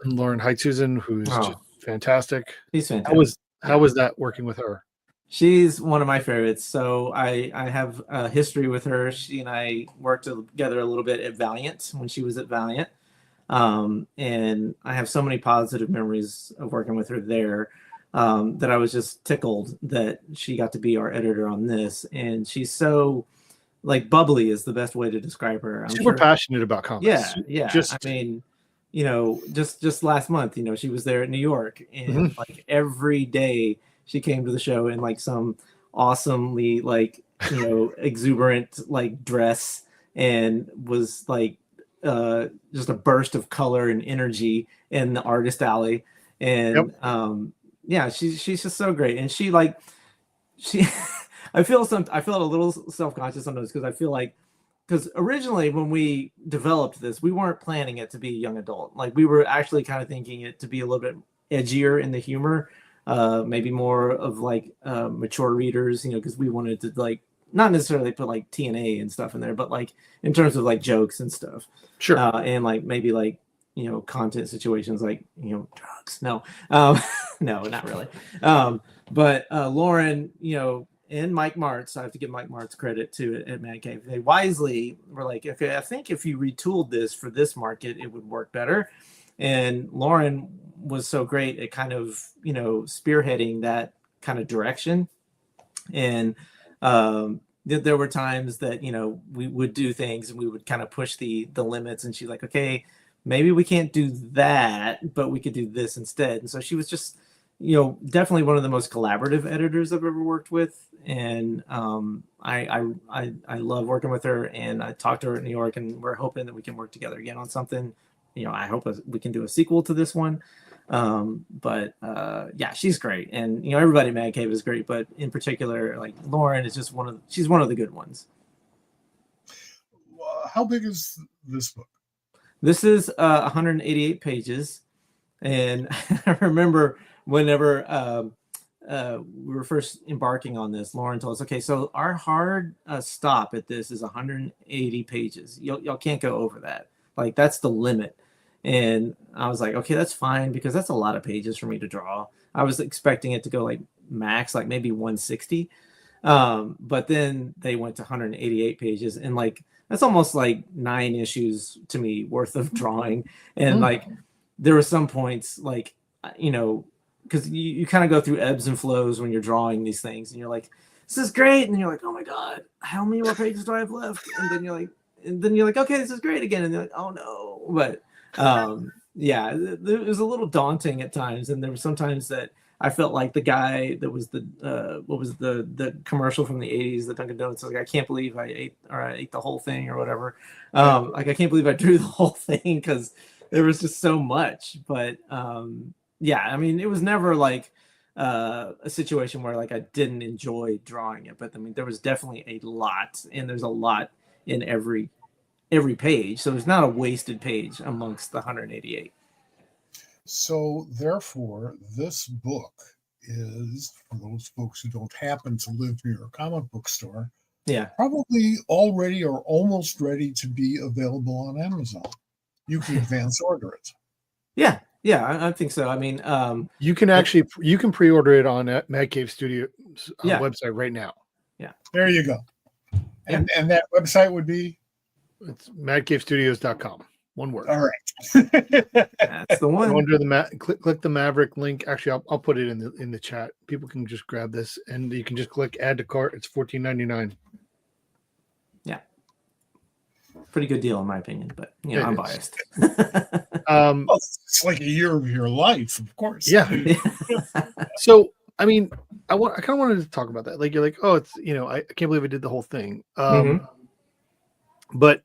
Lauren Heitsusen, who's just fantastic. She's fantastic. How was that working with her? She's one of my favorites. So I have a history with her. She and I worked together a little bit at Valiant when she was at Valiant. And I have so many positive memories of working with her there, that I was just tickled that she got to be our editor on this. And she's so like bubbly is the best way to describe her. I'm super passionate about comics. Yeah. I mean, just last month, she was there at New York, and like every day she came to the show in like some awesomely like, exuberant like dress, and was like just a burst of color and energy in the artist alley. And she's just so great. And she I feel a little self-conscious sometimes, because I feel like, because originally when we developed this, we weren't planning it to be young adult. Like we were actually kind of thinking it to be a little bit edgier in the humor, maybe more of like mature readers, because we wanted to like not necessarily put like TNA and stuff in there, but like in terms of like jokes and stuff. Sure. And like maybe like content situations like drugs. No, no, not really. But Lauren, and Mike Martz, I have to give Mike Martz credit too at Man Cave. They wisely were like, okay, I think if you retooled this for this market, it would work better. And Lauren was so great at kind of spearheading that kind of direction. And there were times that we would do things and we would kind of push the limits, and she's like, okay, maybe we can't do that, but we could do this instead. And so she was just definitely one of the most collaborative editors I've ever worked with. And I love working with her, and I talked to her in New York, and we're hoping that we can work together again on something. I hope we can do a sequel to this one. But yeah, she's great. And everybody at Mad Cave is great, but in particular, like Lauren is just she's one of the good ones. How big is this book? This is 188 pages. And I remember whenever we were first embarking on this, Lauren told us, okay, so our hard stop at this is 180 pages. Y'all can't go over that. Like, that's the limit. And I was like, okay, that's fine, because that's a lot of pages for me to draw. I was expecting it to go like max, like maybe 160. But then they went to 188 pages, and like that's almost like 9 issues to me worth of drawing. And like there were some points, like, you know, because you kind of go through ebbs and flows when you're drawing these things, and you're like, this is great, and then you're like, oh my god, how many more pages do I have left? And then you're like, okay, this is great again, and you're like, oh no. But yeah, it was a little daunting at times, and there were sometimes that I felt like the guy that was the commercial from the 80s, the Dunkin' Donuts, like, I can't believe I ate the whole thing or whatever. Like, I can't believe I drew the whole thing, because there was just so much. But yeah, I mean, it was never like a situation where like I didn't enjoy drawing it, but I mean, there was definitely a lot, and there's a lot in every page, so it's not a wasted page amongst the 188. So therefore, this book is, for those folks who don't happen to live near a comic book store, Yeah, probably already or almost ready to be available on Amazon. You can advance order it. yeah, I think so. I mean, You can pre-order it on Mad Cave Studios Yeah. website right now. There you go. And that website would be? It's madcavestudios.com. One word. All right. that's the one. Go under the click the Maverick link. Actually, I'll put it in the chat. People can just grab this, and you can just click add to cart. It's $14.99. Yeah, pretty good deal in my opinion, but you know, I'm biased. Well, it's like a year of your life, of course. Yeah. So, I mean, I kind of wanted to talk about that. Like, you're like, oh, it's, you know, I can't believe I did the whole thing. But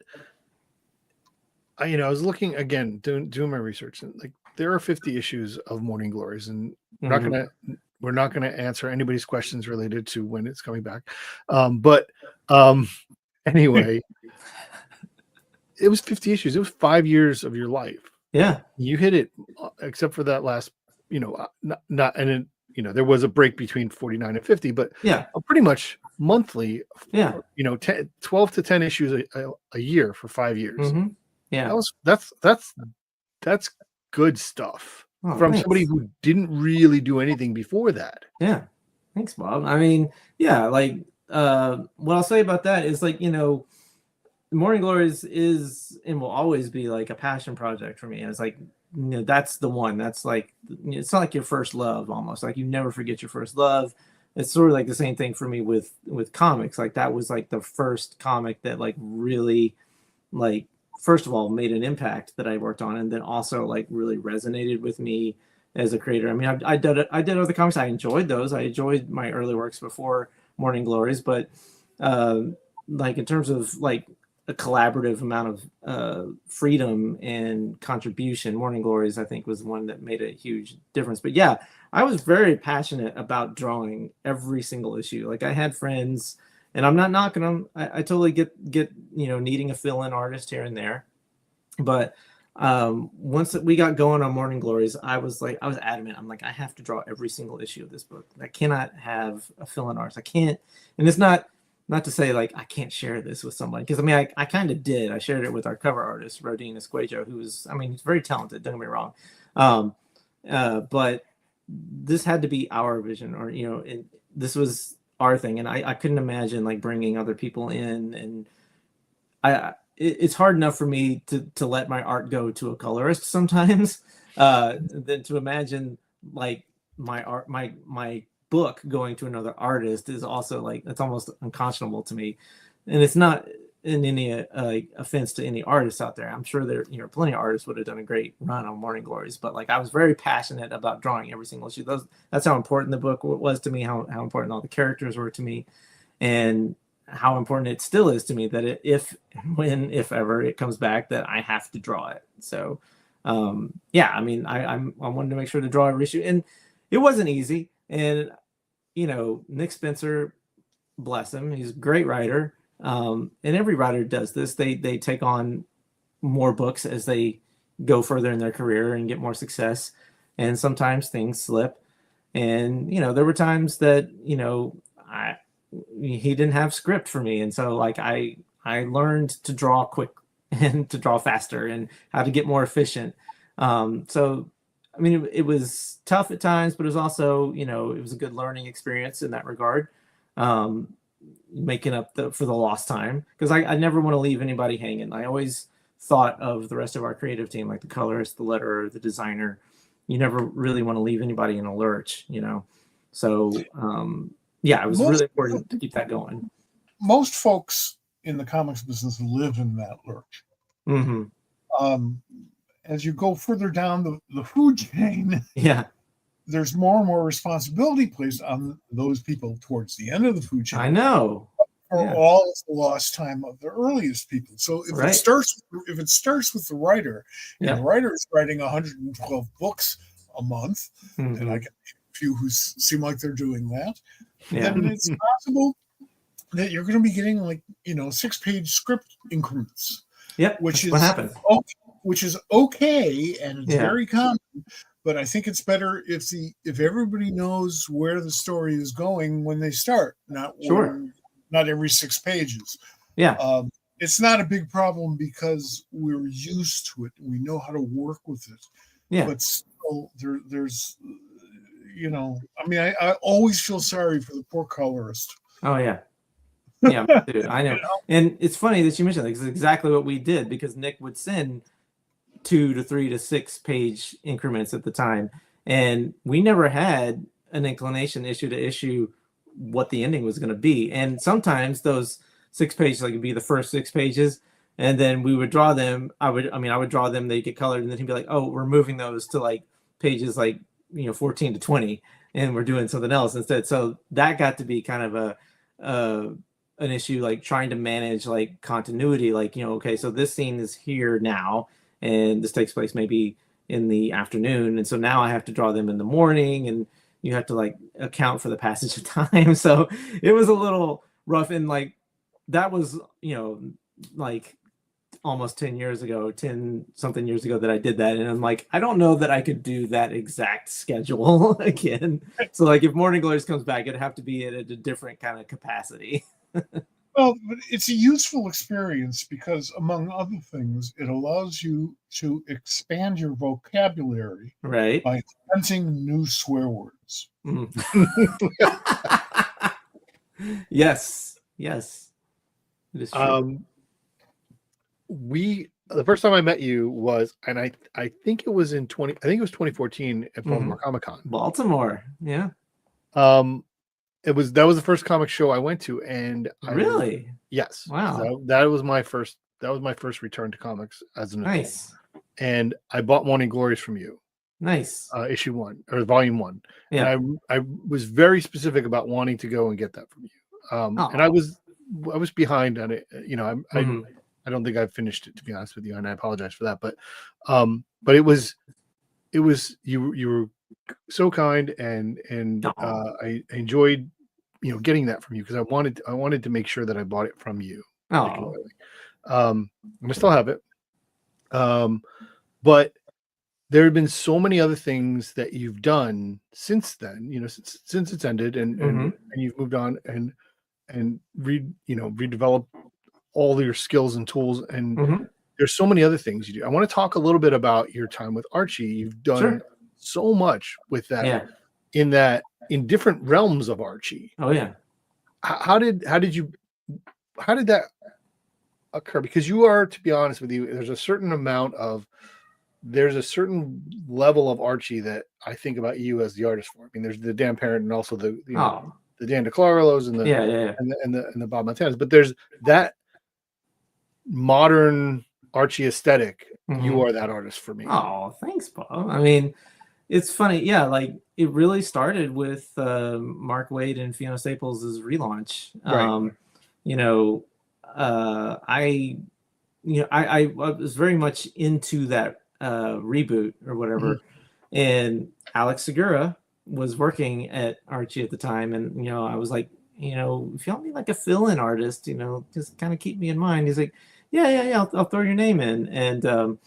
I was looking again, doing my research, and like there are 50 issues of Morning Glories, and we're not gonna answer anybody's questions related to when it's coming back. But anyway, it was 50 issues. It was 5 years of your life. Yeah, You hit it, except for that last, not and it, there was a break between 49 and 50, but yeah, pretty much monthly. Yeah. 12 to 10 issues a year for 5 years. Yeah, That's good stuff from thanks. somebody who didn't really do anything before that. Yeah, thanks, Bob. I mean, yeah, like what I'll say about that is, like, Morning Glories is and will always be like a passion project for me. And it's like, that's the one. That's like, it's not like your first love, almost like you never forget your first love. It's sort of like the same thing for me with comics. Like, that was like the first comic that like really, like, first of all, made an impact that I worked on, and then also like really resonated with me as a creator. I mean, I did other comics. I enjoyed those. I enjoyed my early works before Morning Glories, but like, in terms of like a collaborative amount of freedom and contribution, Morning Glories, I think, was the one that made a huge difference. But yeah, I was very passionate about drawing every single issue. Like, I had friends, and I'm not knocking them. I totally get needing a fill-in artist here and there. But once we got going on Morning Glories, I was adamant. I'm like, I have to draw every single issue of this book. I cannot have a fill-in artist. I can't. And it's not to say like I can't share this with somebody, because I mean, I kind of did. I shared it with our cover artist, Rodine Esquejo, who's, I mean, he's very talented. Don't get me wrong. But this had to be our vision, or and this was our thing, and I couldn't imagine like bringing other people in, and it's hard enough for me to let my art go to a colorist sometimes, than to imagine like my art, my book going to another artist is also like, it's almost unconscionable to me. And it's not in any offense to any artists out there. I'm sure there plenty of artists would have done a great run on Morning Glories, but like, I was very passionate about drawing every single issue. That's how important the book was to me, how important all the characters were to me, and how important it still is to me that if ever it comes back, that I have to draw it. So yeah, I mean, I wanted to make sure to draw every issue, and it wasn't easy. And Nick Spencer, bless him, he's a great writer. And every writer does this. They take on more books as they go further in their career and get more success. And sometimes things slip. And there were times that he didn't have script for me, and so like I learned to draw quick and to draw faster and how to get more efficient. So I mean, it was tough at times, but it was also, it was a good learning experience in that regard. Making up for the lost time, because I never want to leave anybody hanging. I always thought of the rest of our creative team, like the colorist, the letterer, the designer. You never really want to leave anybody in a lurch, So yeah, it was really important to keep that going. Most folks in the comics business live in that lurch. Mm-hmm. As you go further down the food chain, yeah, there's more and more responsibility placed on those people towards the end of the food chain. I know. For all of the lost time of the earliest people. So if it starts with the writer, and the writer is writing 112 books a month, and I get a few who seem like they're doing that, then it's possible that you're going to be getting 6-page script increments. Yep, which is what happens. Which is okay, and it's very common. But I think it's better if everybody knows where the story is going when they start, not every 6 pages. Yeah. It's not a big problem because we're used to it. We know how to work with it. Yeah. But still, there's, I mean, I always feel sorry for the poor colorist. Oh, yeah. Yeah, dude, I know. And it's funny that you mentioned that, because it's exactly what we did, because Nick would send 2 to 3 to 6 page increments at the time. And we never had an inclination issue to issue what the ending was going to be. And sometimes those 6 pages, like, would be the first 6 pages, and then we would draw them. I would draw them, they get colored, and then he'd be like, oh, we're moving those to like pages 14 to 20, and we're doing something else instead. So that got to be kind of an issue, like trying to manage like continuity, okay, so this scene is here now, and this takes place maybe in the afternoon, and so now I have to draw them in the morning, and you have to like account for the passage of time. So it was a little rough, and like that was like almost 10 something years ago that I did that, and I'm like, I don't know that I could do that exact schedule again. So like if Morning Glories comes back, it'd have to be at a different kind of capacity. Well, but it's a useful experience because, among other things, it allows you to expand your vocabulary by inventing new swear words. Yes. It is true. The first time I met you was, and I think it was 2014 at Baltimore Comic-Con. Baltimore, yeah. That was the first comic show I went to, and really, yes, wow, that was my first return to comics as an adult. And I bought Morning Glories from you. Nice. Issue 1 or volume 1. Yeah. And I was very specific about wanting to go and get that from you. And I was behind on it. I don't think I finished it, to be honest with you, and I apologize for that. But it was you were so kind, and I enjoyed getting that from you, because I wanted to make sure that I bought it from you. And I still have it. But there have been so many other things that you've done since then, since it's ended, and you've moved on and redeveloped all your skills and tools, and there's so many other things you do. I want to talk a little bit about your time with Archie. You've done so much with that, in different realms of Archie. Oh yeah. How did that occur? Because you are, to be honest with you, there's a certain level of Archie that I think about you as the artist for. I mean, there's the Dan Parent, and also the Dan DeClarolos and the Bob Montanas, but there's that modern Archie aesthetic. You are that artist for me. Oh, thanks, Bob. I mean, it's funny. Yeah, like it really started with Mark Waid and Fiona Staples' relaunch. I was very much into that reboot or whatever, and Alex Segura was working at Archie at the time, and I was like, if you want me like a fill-in artist, just kind of keep me in mind. He's like, yeah, I'll throw your name in. And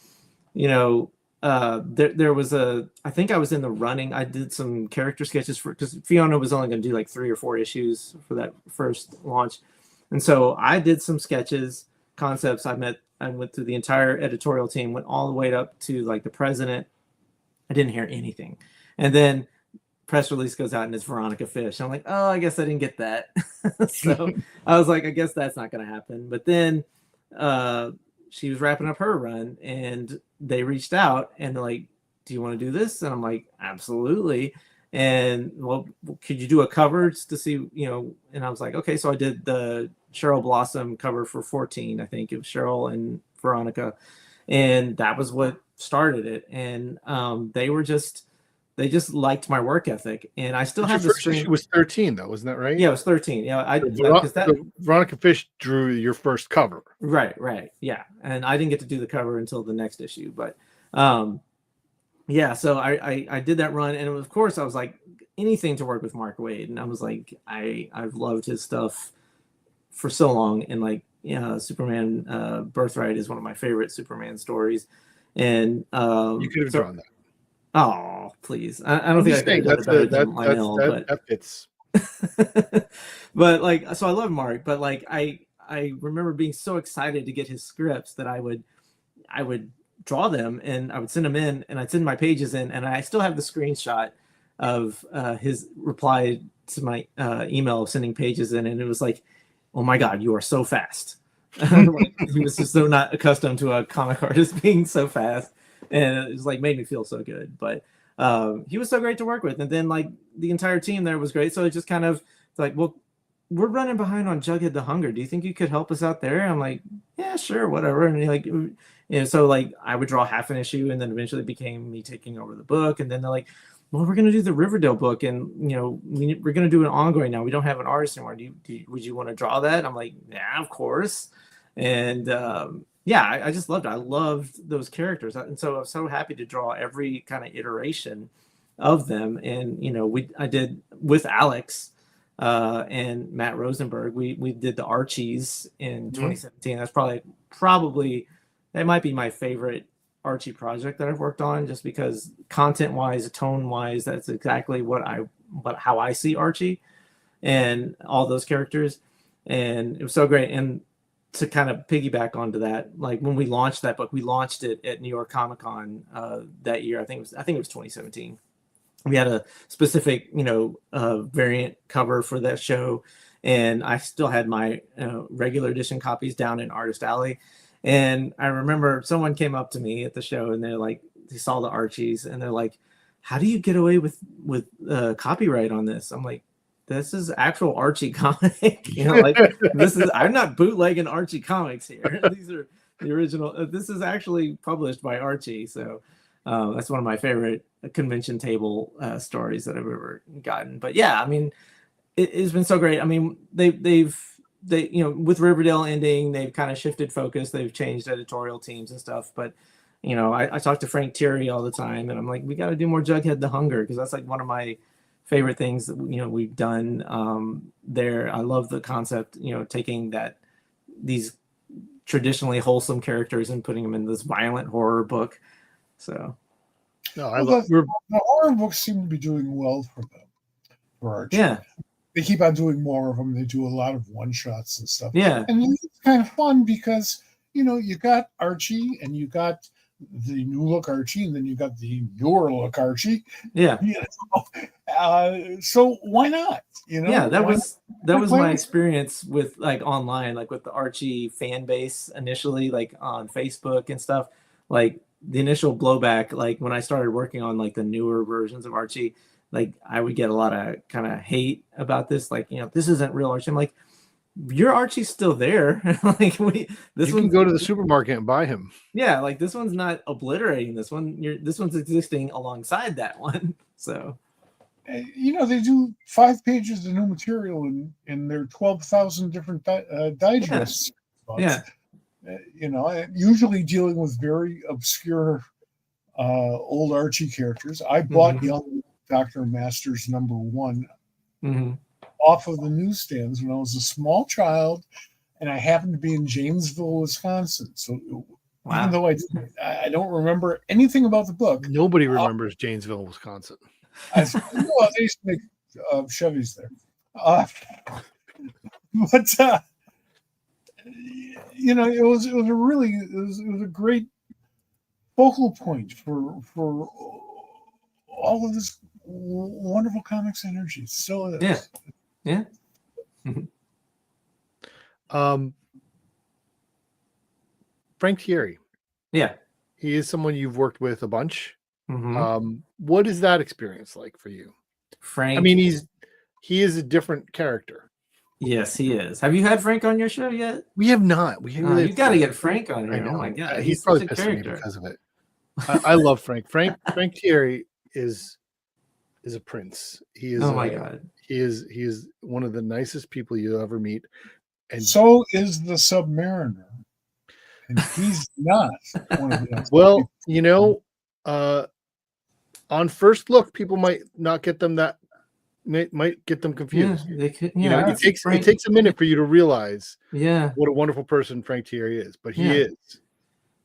there was I think I was in the running. I did some character sketches because Fiona was only going to do like 3 or 4 issues for that first launch, and so I did some sketches, concepts. I went through the entire editorial team, went all the way up to like the president. I didn't hear anything, and then press release goes out and it's Veronica Fish. I'm like, oh, I guess I didn't get that. So I was like, I guess that's not going to happen. But then she was wrapping up her run and they reached out and they're like, do you want to do this? And I'm like, absolutely. And well, could you do a cover to see, and I was like, okay. So I did the Cheryl Blossom cover for 14. I think it was Cheryl and Veronica. And that was what started it. And they just liked my work ethic, and I still have the screen. It was 13, though, wasn't that right? Yeah, it was 13. Yeah, Veronica Fish drew your first cover. Right, yeah, and I didn't get to do the cover until the next issue, but yeah. So I did that run, and of course I was like anything to work with Mark Waid, and I was like I've loved his stuff for so long, and like Superman Birthright is one of my favorite Superman stories, and you could have drawn that. Oh, please. I don't think I could have done it better than Lionel, but that fits. But like, so I love Mark, but like I remember being so excited to get his scripts that I would draw them and I would send them in and I'd send my pages in, and I still have the screenshot of his reply to my email of sending pages in, and it was like, oh my God, you are so fast. Like, he was just so not accustomed to a comic artist being so fast. And it was like made me feel so good, but he was so great to work with, and then like the entire team there was great. So it just kind of like, well, we're running behind on Jughead the Hunger. Do you think you could help us out there? I'm like, yeah, sure, whatever. And like, so like I would draw half an issue, and then eventually it became me taking over the book. And then they're like, well, we're gonna do the Riverdale book, and we're gonna do an ongoing now. We don't have an artist anymore. Would you want to draw that? I'm like, yeah, of course. And yeah, I just loved it. I loved those characters. And so I was so happy to draw every kind of iteration of them. And, I did with Alex and Matt Rosenberg, we did the Archies in 2017. That's probably, that might be my favorite Archie project that I've worked on, just because content wise, tone wise, that's exactly how I see Archie and all those characters. And it was so great. And to kind of piggyback onto that, like when we launched that book, we launched it at New York Comic Con that year. I think it was 2017. We had a specific, variant cover for that show, and I still had my regular edition copies down in Artist Alley. And I remember someone came up to me at the show, and they're like, they saw the Archies, and they're like, "How do you get away with copyright on this?" I'm like, this is actual Archie comic. I'm not bootlegging Archie comics here. These are the original. This is actually published by Archie. So that's one of my favorite convention table stories that I've ever gotten. But yeah, I mean, it's been so great. I mean, they've with Riverdale ending, they've kind of shifted focus. They've changed editorial teams and stuff. But I talk to Frank Thierry all the time, and I'm like, we got to do more Jughead the Hunger, because that's like one of my favorite things that we've done there. I love the concept, taking these traditionally wholesome characters and putting them in this violent horror book. So the horror books seem to be doing well for them, for Archie. Yeah, they keep on doing more of them. They do a lot of one shots and stuff. Yeah, and it's kind of fun because you got Archie and you got the new look Archie, and then you got the newer look Archie. Yeah. So why not? Yeah, that was my experience with like online, like with the Archie fan base initially, like on Facebook and stuff. Like the initial blowback, like when I started working on like the newer versions of Archie, like I would get a lot of kind of hate about this. Like, this isn't real Archie. I'm like, your Archie's still there. Like you can go to the supermarket and buy him. Yeah, like this one's not obliterating this one. This one's existing alongside that one. So, they do 5 pages of new material in their 12,000 different digests. Yeah. Usually dealing with very obscure old Archie characters. I bought Young Dr. Masters #1. Mm-hmm. Off of the newsstands when I was a small child, and I happened to be in Janesville, Wisconsin. So even Wow. though I don't remember anything about the book. Nobody remembers Janesville, Wisconsin. Well, they used to make Chevys there. But you know, it was a great focal point for all of this wonderful comics energy. It still is. Yeah. Frank Thierry. Yeah. He is someone you've worked with a bunch. Mhm. What is that experience like for you? Frank. I mean, he is a different character. Yes, he is. Have you had Frank on your show yet? We have not. We really You got to get Frank on I here. know. Oh my god, He's such probably a pissed at me character. because of it. I love Frank. Frank Thierry is a prince. He is. Oh my god. He is one of the nicest people you'll ever meet. And so is the Submariner, and he's not one of the. Well, you know, on first look, people might not get them that might get them confused. Yeah, they could. You know, Yeah, it takes a minute for you to realize Yeah, what a wonderful person Frank Thierry is, but he Yeah. is.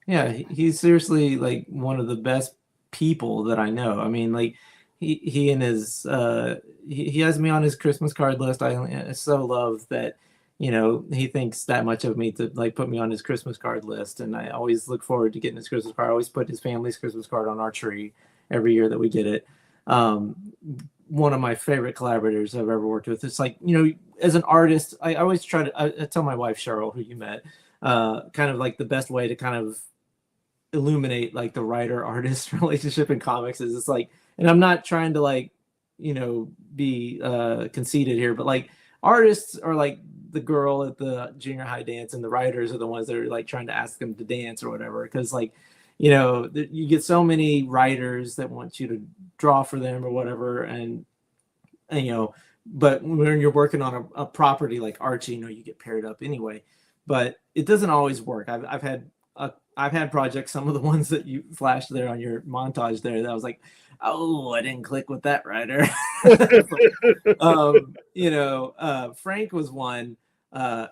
yeah. He's seriously like one of the best people that I know. I mean, like he and his he has me on his Christmas card list. I so love that. You know, he thinks that much of me to like put me on his Christmas card list, and I always look forward to getting his Christmas card. I always put his family's Christmas card on our tree every year that we get it. One of my favorite collaborators I've ever worked with. It's like, you know, as an artist, I always try to I tell my wife Cheryl, who you met, kind of like the best way to kind of illuminate like the writer artist relationship in comics is it's like, and I'm not trying to like, you know, be conceited here, but like artists are like the girl at the junior high dance, and the writers are the ones that are like trying to ask them to dance or whatever. Because like, you know, you get so many writers that want you to draw for them or whatever, and you know, but when you're working on a property like Archie, you know, you get paired up anyway. But it doesn't always work. I've had projects, some of the ones that you flashed there on your montage there, that I was like, oh, I didn't click with that writer. You know, Frank was one.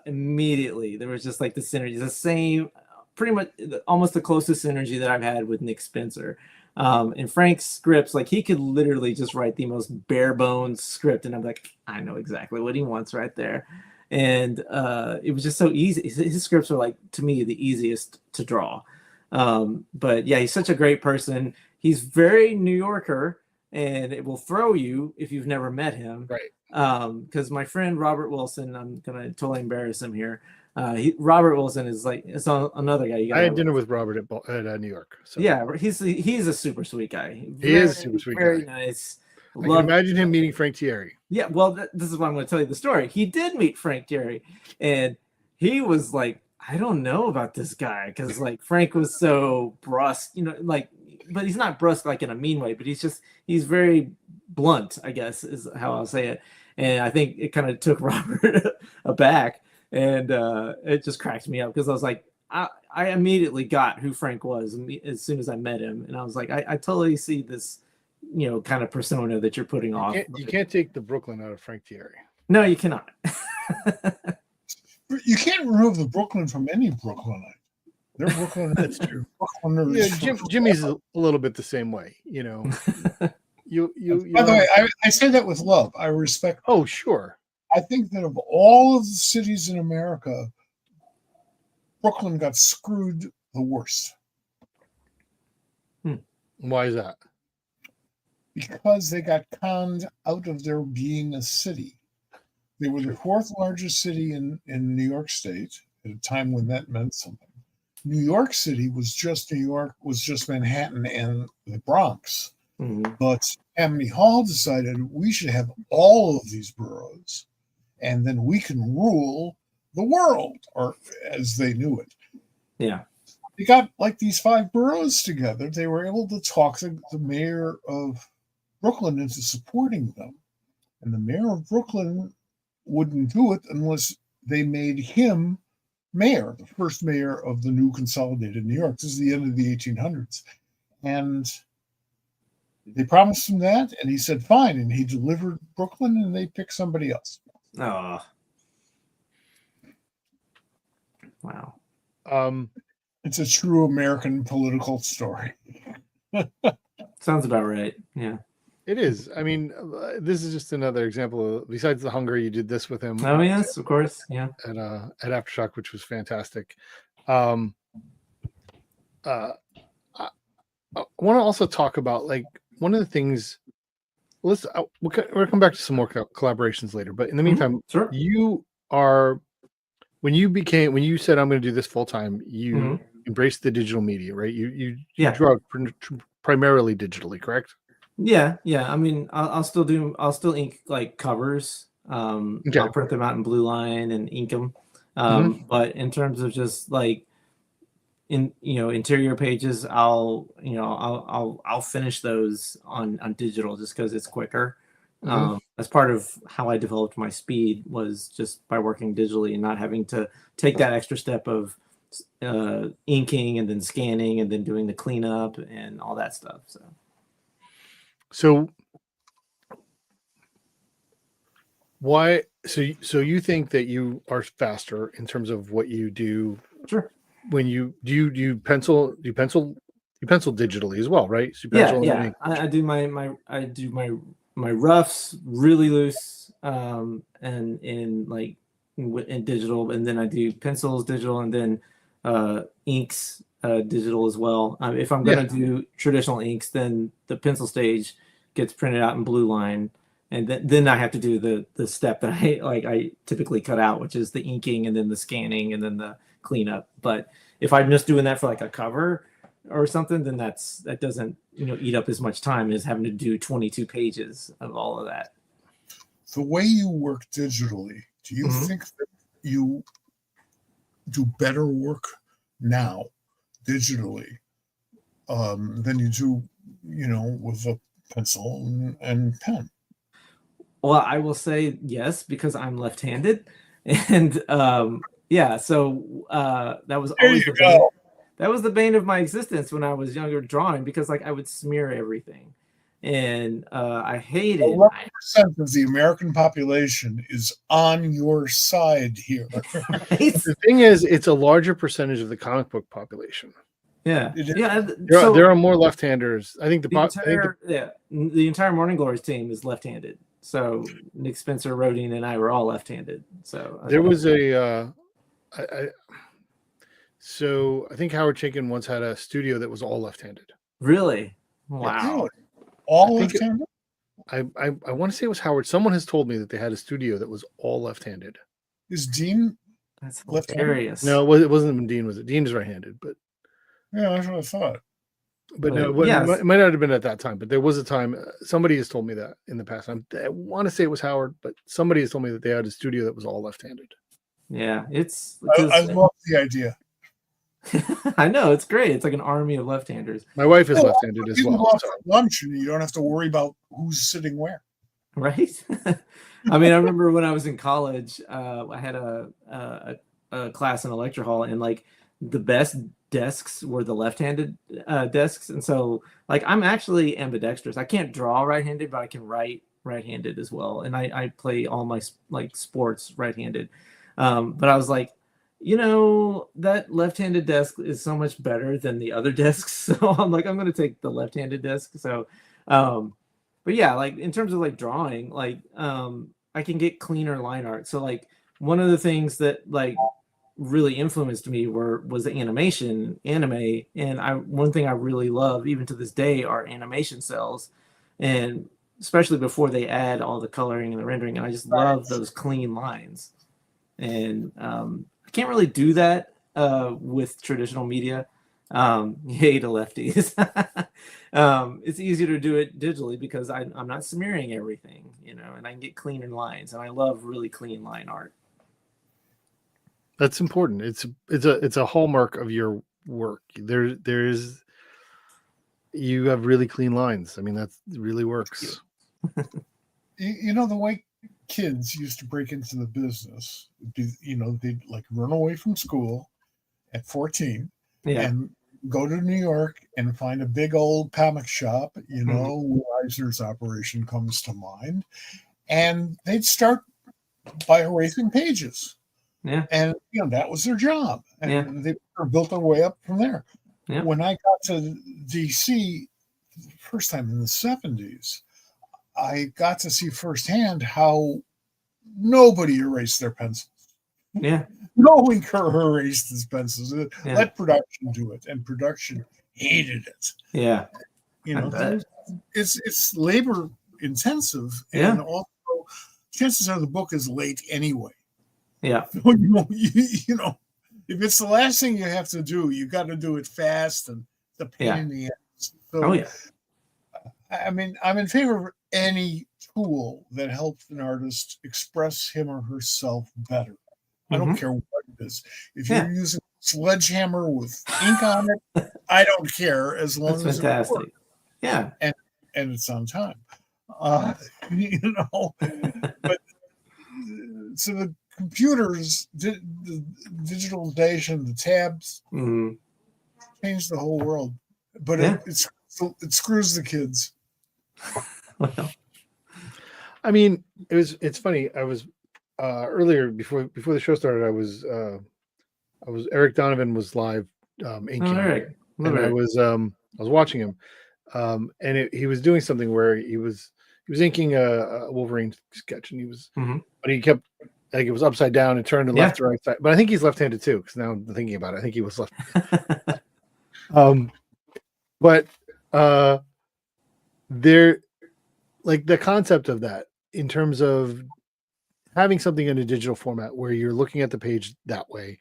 Immediately there was just like the synergy, the same, pretty much almost the closest synergy that I've had with Nick Spencer. And Frank's scripts, like he could literally just write the most bare bones script, and I'm like, I know exactly what he wants right there. And it was just so easy. His scripts are like, to me, the easiest to draw. But yeah, he's such a great person. He's very New Yorker, and it will throw you if you've never met him. Right. Because my friend Robert Wilson, I'm gonna totally embarrass him here. Robert Wilson is like, it's another guy. I had dinner with Robert at New York. So. Yeah, he's a super sweet guy. He is a super sweet guy. Very nice. I can imagine him meeting Frank Thierry. Yeah, well, this is why I'm going to tell you the story. He did meet Frank Thierry, and he was like, I don't know about this guy, because like Frank was so brusque, you know, like, but he's not brusque like in a mean way, but he's very blunt, I guess is how I'll say it. And I think it kind of took Robert aback, and it just cracked me up because I was like, I immediately got who Frank was as soon as I met him, and I was like, I totally see this, you know, kind of persona that you're putting off. You can't take the Brooklyn out of Frank Thierry. No, you cannot. You can't remove the Brooklyn from any Brooklynite. They're Brooklyn. That's true. Yeah, Jimmy's a little bit the same way, you know. By the way, I say that with love. I respect. Oh, sure. I think that of all of the cities in America, Brooklyn got screwed the worst. Why is that? Because they got conned out of their being a city. They were the fourth largest city in New York State at a time when that meant something. New York City was just New York, was just Manhattan and the Bronx. Mm-hmm. But Tammany Hall decided we should have all of these boroughs, and then we can rule the world, or as they knew it. Yeah. They got like these 5 boroughs together. They were able to talk the mayor of Brooklyn into supporting them. And the mayor of Brooklyn wouldn't do it unless they made him mayor, the first mayor of the new consolidated New York. This is the end of the 1800s. And they promised him that, and he said, fine. And he delivered Brooklyn, and they picked somebody else. Oh. Wow. It's a true American political story. Sounds about right. Yeah. It is. I mean, this is just another example of, besides the hunger, you did this with him Oh yes, of course. Yeah. at Aftershock, which was fantastic. Um, I want to also talk about, like, one of the things. We'll come back to some more collaborations later, but in the meantime, Sure. you are, when you said I'm going to do this full time, you embraced the digital media, right? You draw primarily digitally, correct? Yeah. I mean, I'll still ink like covers. Okay. I'll print them out in Blue Line and ink them. But in terms of just like interior pages, I'll finish those on digital just because it's quicker. As part of how I developed my speed was just by working digitally and not having to take that extra step of inking and then scanning and then doing the cleanup and all that stuff. So why? So you think that you are faster in terms of what you do? Sure. When you pencil digitally as well, right? So I do my roughs really loose, and in digital, and then I do pencils digital, and then inks digital as well. If I'm gonna do traditional inks, then the pencil stage gets printed out in Blue Line, and then I have to do the step that I typically cut out, which is the inking and then the scanning and then the cleanup. But if I'm just doing that for like a cover or something, then that doesn't eat up as much time as having to do 22 pages of all of that. The way you work digitally, do you think that you do better work now digitally than you do with a pencil and pen? Well, I will say yes, because I'm left-handed, and so that was always the bane. That was the bane of my existence when I was younger drawing, because like I would smear everything, and I hated. 11% of the American population is on your side here. The thing is, it's a larger percentage of the comic book population. Yeah. There are more left-handers. I think the entire Morning Glories team is left-handed. So Nick Spencer, Rodin, and I were all left-handed. So there was so I think Howard Chaykin once had a studio that was all left-handed. Really? Wow. Really? All left-handed? I want to say it was Howard. Someone has told me that they had a studio that was all left-handed. Is Dean That's hilarious? No, it wasn't even Dean, was it? Dean is right-handed, but yeah, that's what I thought. But no, it might not have been at that time, but there was a time, somebody has told me that in the past. I want to say it was Howard, but somebody has told me that they had a studio that was all left-handed. Yeah, I love the idea. I know, it's great. It's like an army of left-handers. My wife is left-handed as well. You can go out for lunch and you don't have to worry about who's sitting where. Right? I mean, I remember when I was in college, I had a class in a lecture hall, and like the best desks were the left-handed desks, and so like I'm actually ambidextrous. I can't draw right-handed, but I can write right-handed as well, and I play all my like sports right-handed. But I was like, that left-handed desk is so much better than the other desks, so I'm like, I'm gonna take the left-handed desk. So but yeah, like in terms of like drawing, like I can get cleaner line art. So like one of the things that like really influenced me was the anime, and one thing I really love even to this day are animation cells, and especially before they add all the coloring and the rendering, and I just love those clean lines, and I can't really do that with traditional media. Yay to lefties. It's easier to do it digitally because I'm not smearing everything, and I can get cleaner lines, and I love really clean line art. That's important. It's a hallmark of your work. You have really clean lines. I mean, that really works. The way kids used to break into the business, they'd like run away from school at 14 and go to New York and find a big old comic shop, Eisner's operation comes to mind, and they'd start by erasing pages. Yeah. And that was their job, and Yeah. they built their way up from there. Yeah. When I got to DC the first time in the 70s, I got to see firsthand how nobody erased their pencils. Yeah. No inker erased his pencils. Yeah. Let production do it, and production hated it. Yeah. It's labor intensive, Yeah. and also chances are the book is late anyway. Yeah. If it's the last thing you have to do, you got to do it fast, and the pain in the ass. So, Oh yeah. I mean, I'm in favor of any tool that helps an artist express him or herself better. I don't care what it is. If you're using a sledgehammer with ink on it, I don't care, as long as fantastic. it works. Yeah. And it's on time. But so the computers, the digitalization, the tabs changed the whole world. But it screws the kids. Well, I mean, it's funny. I was earlier before the show started. I was Eric Donovan was live inking. Eric. And I was watching him, and he was doing something where he was inking a Wolverine sketch, and he was, but he kept, like, it was upside down and turned to left to right side. But I think he's left-handed too, because now I'm thinking about it, I think he was left. But there, like, the concept of that in terms of having something in a digital format where you're looking at the page that way,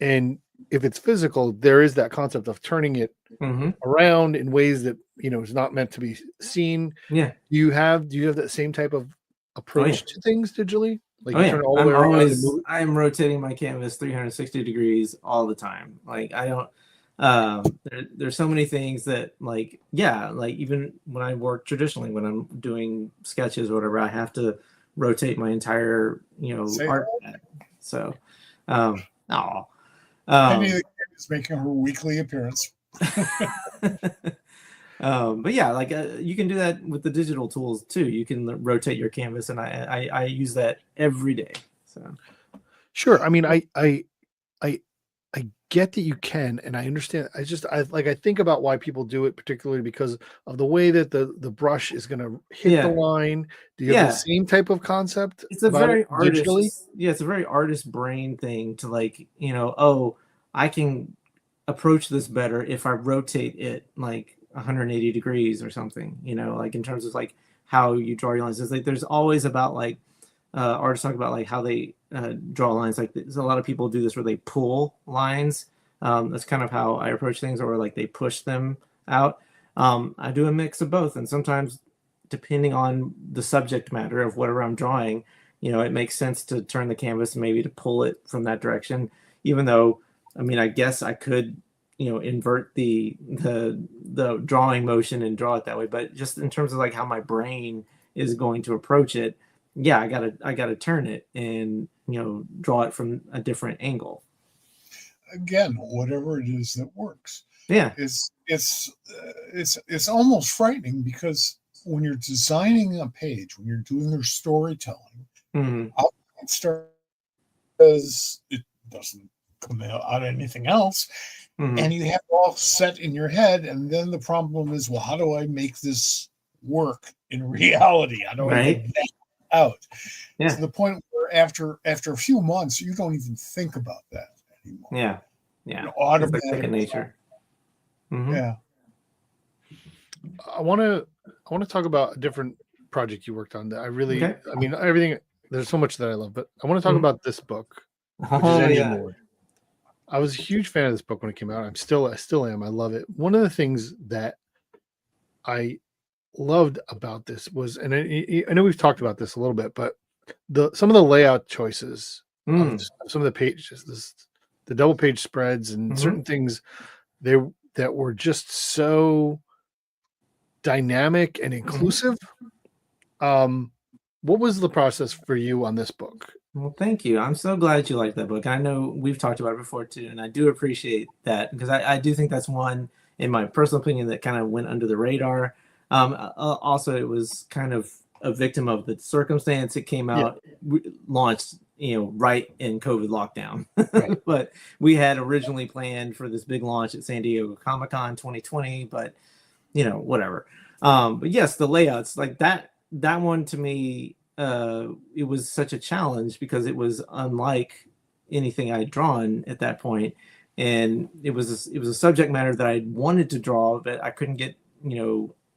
and if it's physical, there is that concept of turning it around in ways that is not meant to be seen. Yeah. Do you have that same type of approach to things digitally? Like, you turn it all the way around and move it? I'm rotating my canvas 360 degrees all the time. Like, I don't there's so many things that, like, even when I work traditionally, when I'm doing sketches or whatever, I have to rotate my entire art pad. So Penny the Kid is making her weekly appearance. But yeah, like, you can do that with the digital tools too. You can rotate your canvas, and I use that every day. So sure. I mean, I get that you can, and I understand. I think about why people do it, particularly because of the way that the brush is going to hit the line. Do you have the same type of concept? It's a very it's a very artist brain thing to, like, I can approach this better if I rotate it like 180 degrees or something, like, in terms of, like, how you draw your lines. It's like, there's always about, like, artists talk about, like, how they draw lines. Like, there's a lot of people do this where they pull lines. That's kind of how I approach things, or like they push them out. I do a mix of both, and sometimes, depending on the subject matter of whatever I'm drawing, it makes sense to turn the canvas and maybe to pull it from that direction, even though, I mean, I guess I could invert the drawing motion and draw it that way, but just in terms of, like, how my brain is going to approach it, I gotta turn it and draw it from a different angle. Again, whatever it is that works. Yeah, it's almost frightening, because when you're designing a page, when you're doing your storytelling, I'll start because it doesn't come out anything else. And you have it all set in your head, and then the problem is, well, how do I make this work in reality? How do I get that out? To the point where after a few months, you don't even think about that anymore. Automatic second nature. Yeah. I want to talk about a different project you worked on that I really, I mean, everything. There's so much that I love, but I want to talk about this book, which is Engine Lord. I was a huge fan of this book when it came out. I still am. I love it. One of the things that I loved about this was, and I know we've talked about this a little bit, but some of the layout choices of some of the pages, the double page spreads, and certain things that were just so dynamic and inclusive. What was the process for you on this book? Well, thank you. I'm so glad you like that book. I know we've talked about it before too, and I do appreciate that, because I do think that's one, in my personal opinion, that kind of went under the radar. Also, it was kind of a victim of the circumstance. It came out, launched right in COVID lockdown. Right. But we had originally planned for this big launch at San Diego Comic-Con 2020, but whatever. But yes, the layouts like that one to me, it was such a challenge because it was unlike anything I'd drawn at that point. And it was a subject matter that I wanted to draw, but I couldn't get,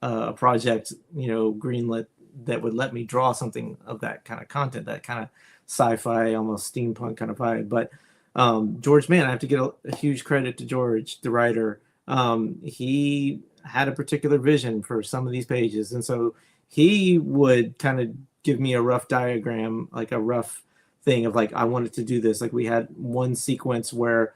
a project, greenlit that would let me draw something of that kind of content, that kind of sci-fi, almost steampunk kind of vibe. But George Mann, I have to get a huge credit to George, the writer. He had a particular vision for some of these pages, and so he would kind of give me a rough diagram, like a rough thing of like, I wanted to do this. Like we had one sequence where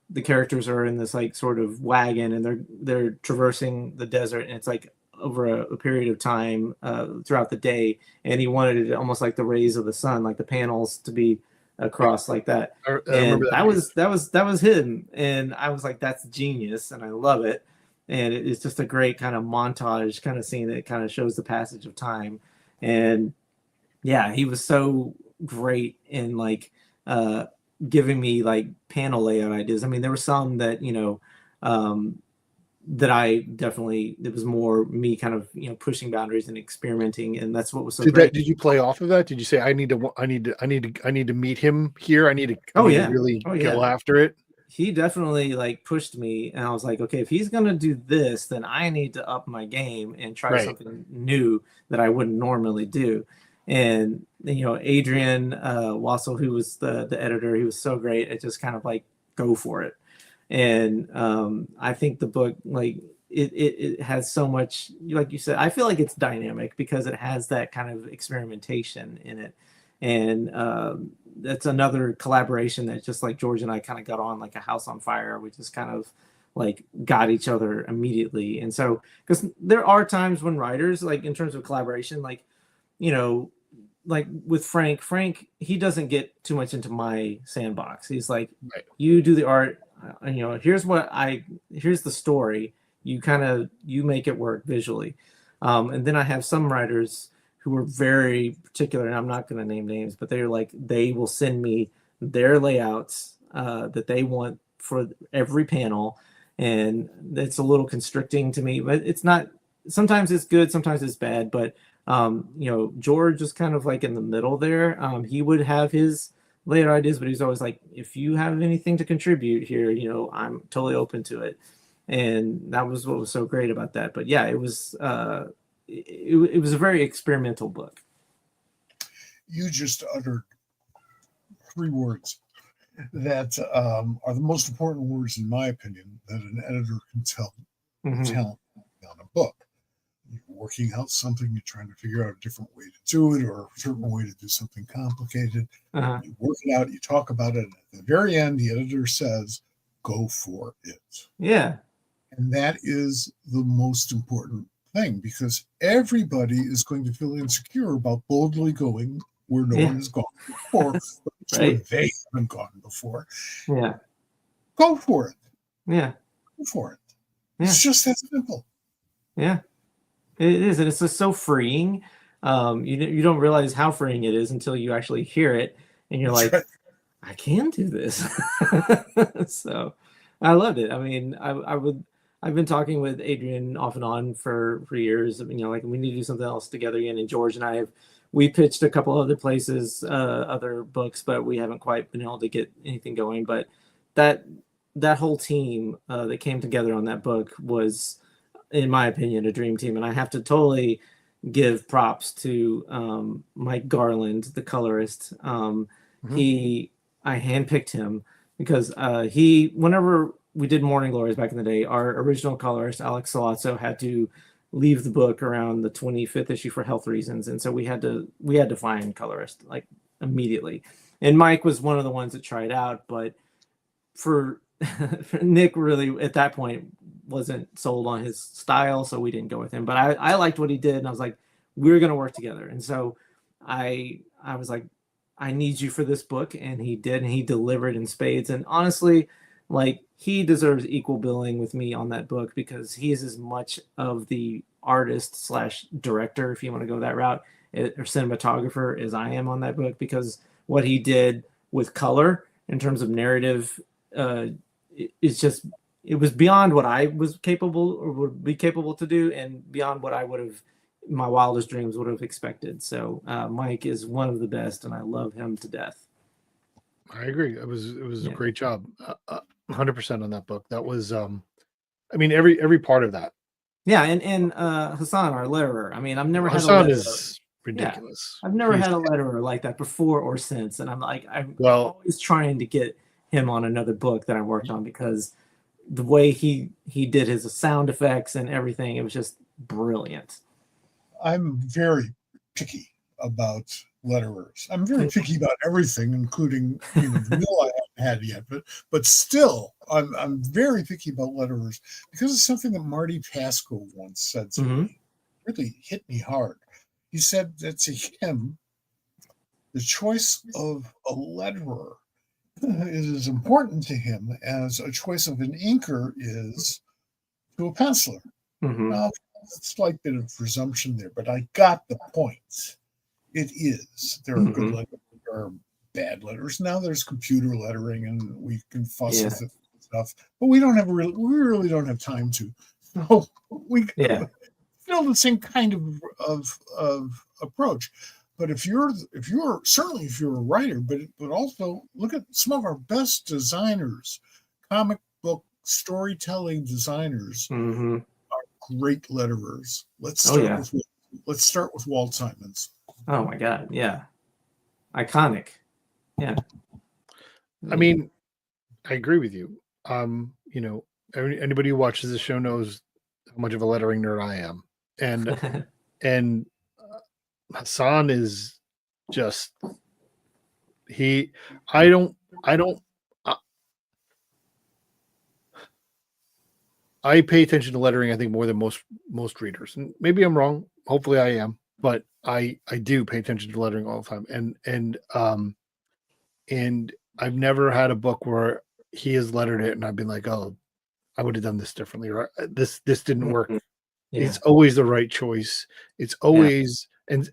the characters are in this like sort of wagon and they're traversing the desert, and it's like over a period of time throughout the day, and he wanted it almost like the rays of the sun, like the panels to be across like that. I And remember that was him, and I was like, that's genius, and I love it. And it's just a great kind of montage kind of scene that kind of shows the passage of time. And yeah, he was so great in like giving me like panel layout ideas. I mean, there were some that that I definitely, it was more me kind of pushing boundaries and experimenting, and that's what was so great. Did you play off of that? Did you say I need to meet him here? I need to really go after it? He definitely like pushed me, and I was like, okay, if he's gonna do this, then I need to up my game and try something new that I wouldn't normally do. And Adrian Wassel, who was the editor, he was so great at just kind of like go for it. And I think the book, like it has so much, like you said, I feel like it's dynamic because it has that kind of experimentation in it. And that's another collaboration that just like George and I kind of got on like a house on fire. We just kind of like got each other immediately. And so, because there are times when writers, like in terms of collaboration, like, like with Frank, he doesn't get too much into my sandbox. He's like, you do the art, here's the story. You make it work visually. And then I have some writers who are very particular, and I'm not going to name names, but they're like, they will send me their layouts that they want for every panel. And it's a little constricting to me, but it's not, sometimes it's good, sometimes it's bad. But, George is kind of like in the middle there. He would have his layout ideas, but he's always like, if you have anything to contribute here, I'm totally open to it. And that was what was so great about that. But yeah, it was, it was a very experimental book. You just uttered 3 words that are the most important words, in my opinion, that an editor can tell talent on a book. You're working out something, you're trying to figure out a different way to do it, or a certain way to do something complicated. You work it out, you talk about it, and at the very end, the editor says, go for it. Yeah. And that is the most important thing, because everybody is going to feel insecure about boldly going where no one has gone before, where they haven't gone before. Yeah. Go for it. Yeah. Go for it. Yeah. It's just that simple. Yeah. It is, and it's just so freeing. You don't realize how freeing it is until you actually hear it, and you're like, I can do this. So I loved it. I mean, I've been talking with Adrian off and on for years. Like we need to do something else together again. And George and I we pitched a couple other places, other books, but we haven't quite been able to get anything going. But that whole team that came together on that book was, in my opinion, a dream team. And I have to totally give props to Mike Garland, the colorist. I handpicked him because whenever we did Morning Glories back in the day, our original colorist, Alex Salazzo, had to leave the book around the 25th issue for health reasons. And so we had to find colorist like immediately. And Mike was one of the ones that tried out, but for Nick really at that point wasn't sold on his style, so we didn't go with him. But I liked what he did, and I was like, we're going to work together. And so I was like, I need you for this book, and he did, and he delivered in spades. And honestly, like he deserves equal billing with me on that book because he is as much of the artist / director, if you want to go that route, or cinematographer as I am on that book, because what he did with color in terms of narrative, it was beyond what I was capable or would be capable to do, and beyond what I would have, my wildest dreams would have expected. So Mike is one of the best, and I love him to death. I agree. It was a great job. 100% on that book. That was, I mean, every part of that. Yeah, and Hassan, our letterer. I mean, I've never had a Hassan letterer. is ridiculous. I've never had a letterer like that before or since, and I'm Well, always trying to get him on another book that I worked on, because the way he did his sound effects and everything, it was just brilliant. I'm very picky about letterers. I'm very picky about everything, including the mill I haven't had yet. But still, I'm very picky about letterers, because it's something that Marty Pasco once said to me. Really hit me hard. He said that to him, the choice of a letterer is as important to him as a choice of an inker is to a penciler. Now, a slight bit of presumption there, but I got the point. It is. There are good letters, there are bad letters. Now there's computer lettering, and we can fuss with it and stuff, but we really don't have time to. So we still the same kind of approach. But if you're a writer, but also look at some of our best designers, comic book storytelling designers are great letterers. Let's start with Walt Simons. Oh my God, yeah, iconic. Yeah, I mean, I agree with you. Anybody who watches the show knows how much of a lettering nerd I am, and Hassan is just I pay attention to lettering, I think, more than most readers, and maybe I'm wrong. Hopefully I am, but I do pay attention to lettering all the time, and I've never had a book where he has lettered it and I've been like, oh, I would have done this differently, or this didn't work. It's always the right choice. It's always and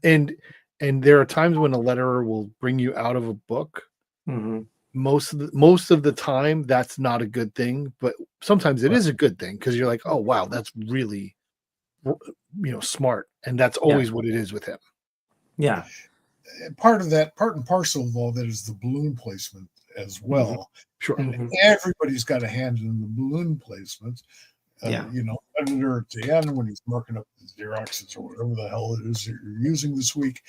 there are times when a letterer will bring you out of a book. Most of the time, that's not a good thing, but sometimes it is a good thing, because you're like, oh wow, that's really smart, and that's always what it is with him. Yeah, part and parcel of all that is the balloon placement as well. Sure, everybody's got a hand in the balloon placement. Editor at the end when he's marking up the Xeroxes or whatever the hell it is that you're using this week.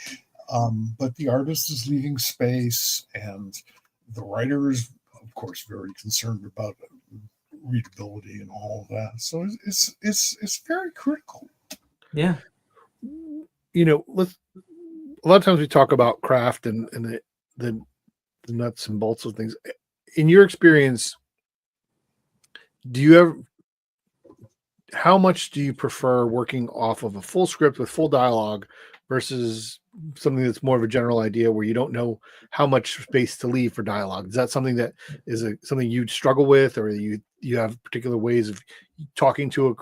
But the artist is leaving space, and the writer is, of course, very concerned about readability and all of that. So it's very critical. Yeah. A lot of times we talk about craft and the nuts and bolts of things. In your experience, how much do you prefer working off of a full script with full dialogue versus something that's more of a general idea where you don't know how much space to leave for dialogue? Is that something that is something you'd struggle with, or you have particular ways of talking to a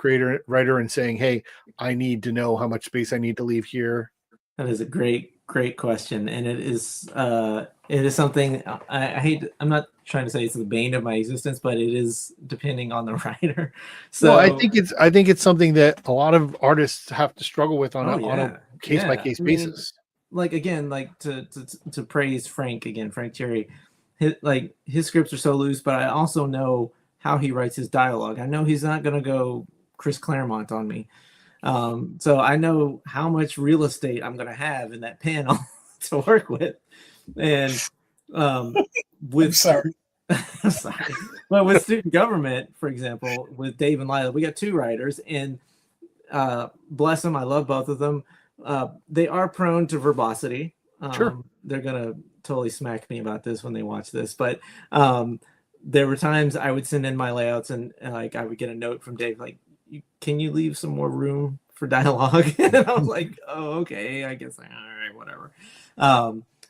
writer and saying, hey, I need to know how much space I need to leave here? That is a great question, and it is something I hate. I'm not trying to say it's the bane of my existence, but it is depending on the writer. So I think it's something that a lot of artists have to struggle with on a case by case basis. Like again, like to praise Frank Cherry, his scripts are so loose, but I also know how he writes his dialogue. I know he's not going to go Chris Claremont on me. So I know how much real estate I'm going to have in that panel to work with. And with I'm sorry. But with student government, for example, with Dave and Lila, we got two writers, and bless them, I love both of them. They are prone to verbosity. Sure. They're going to totally smack me about this when they watch this, but there were times I would send in my layouts and I would get a note from Dave like, can you leave some more room for dialogue? And I was like, oh, okay, I guess. All right, whatever.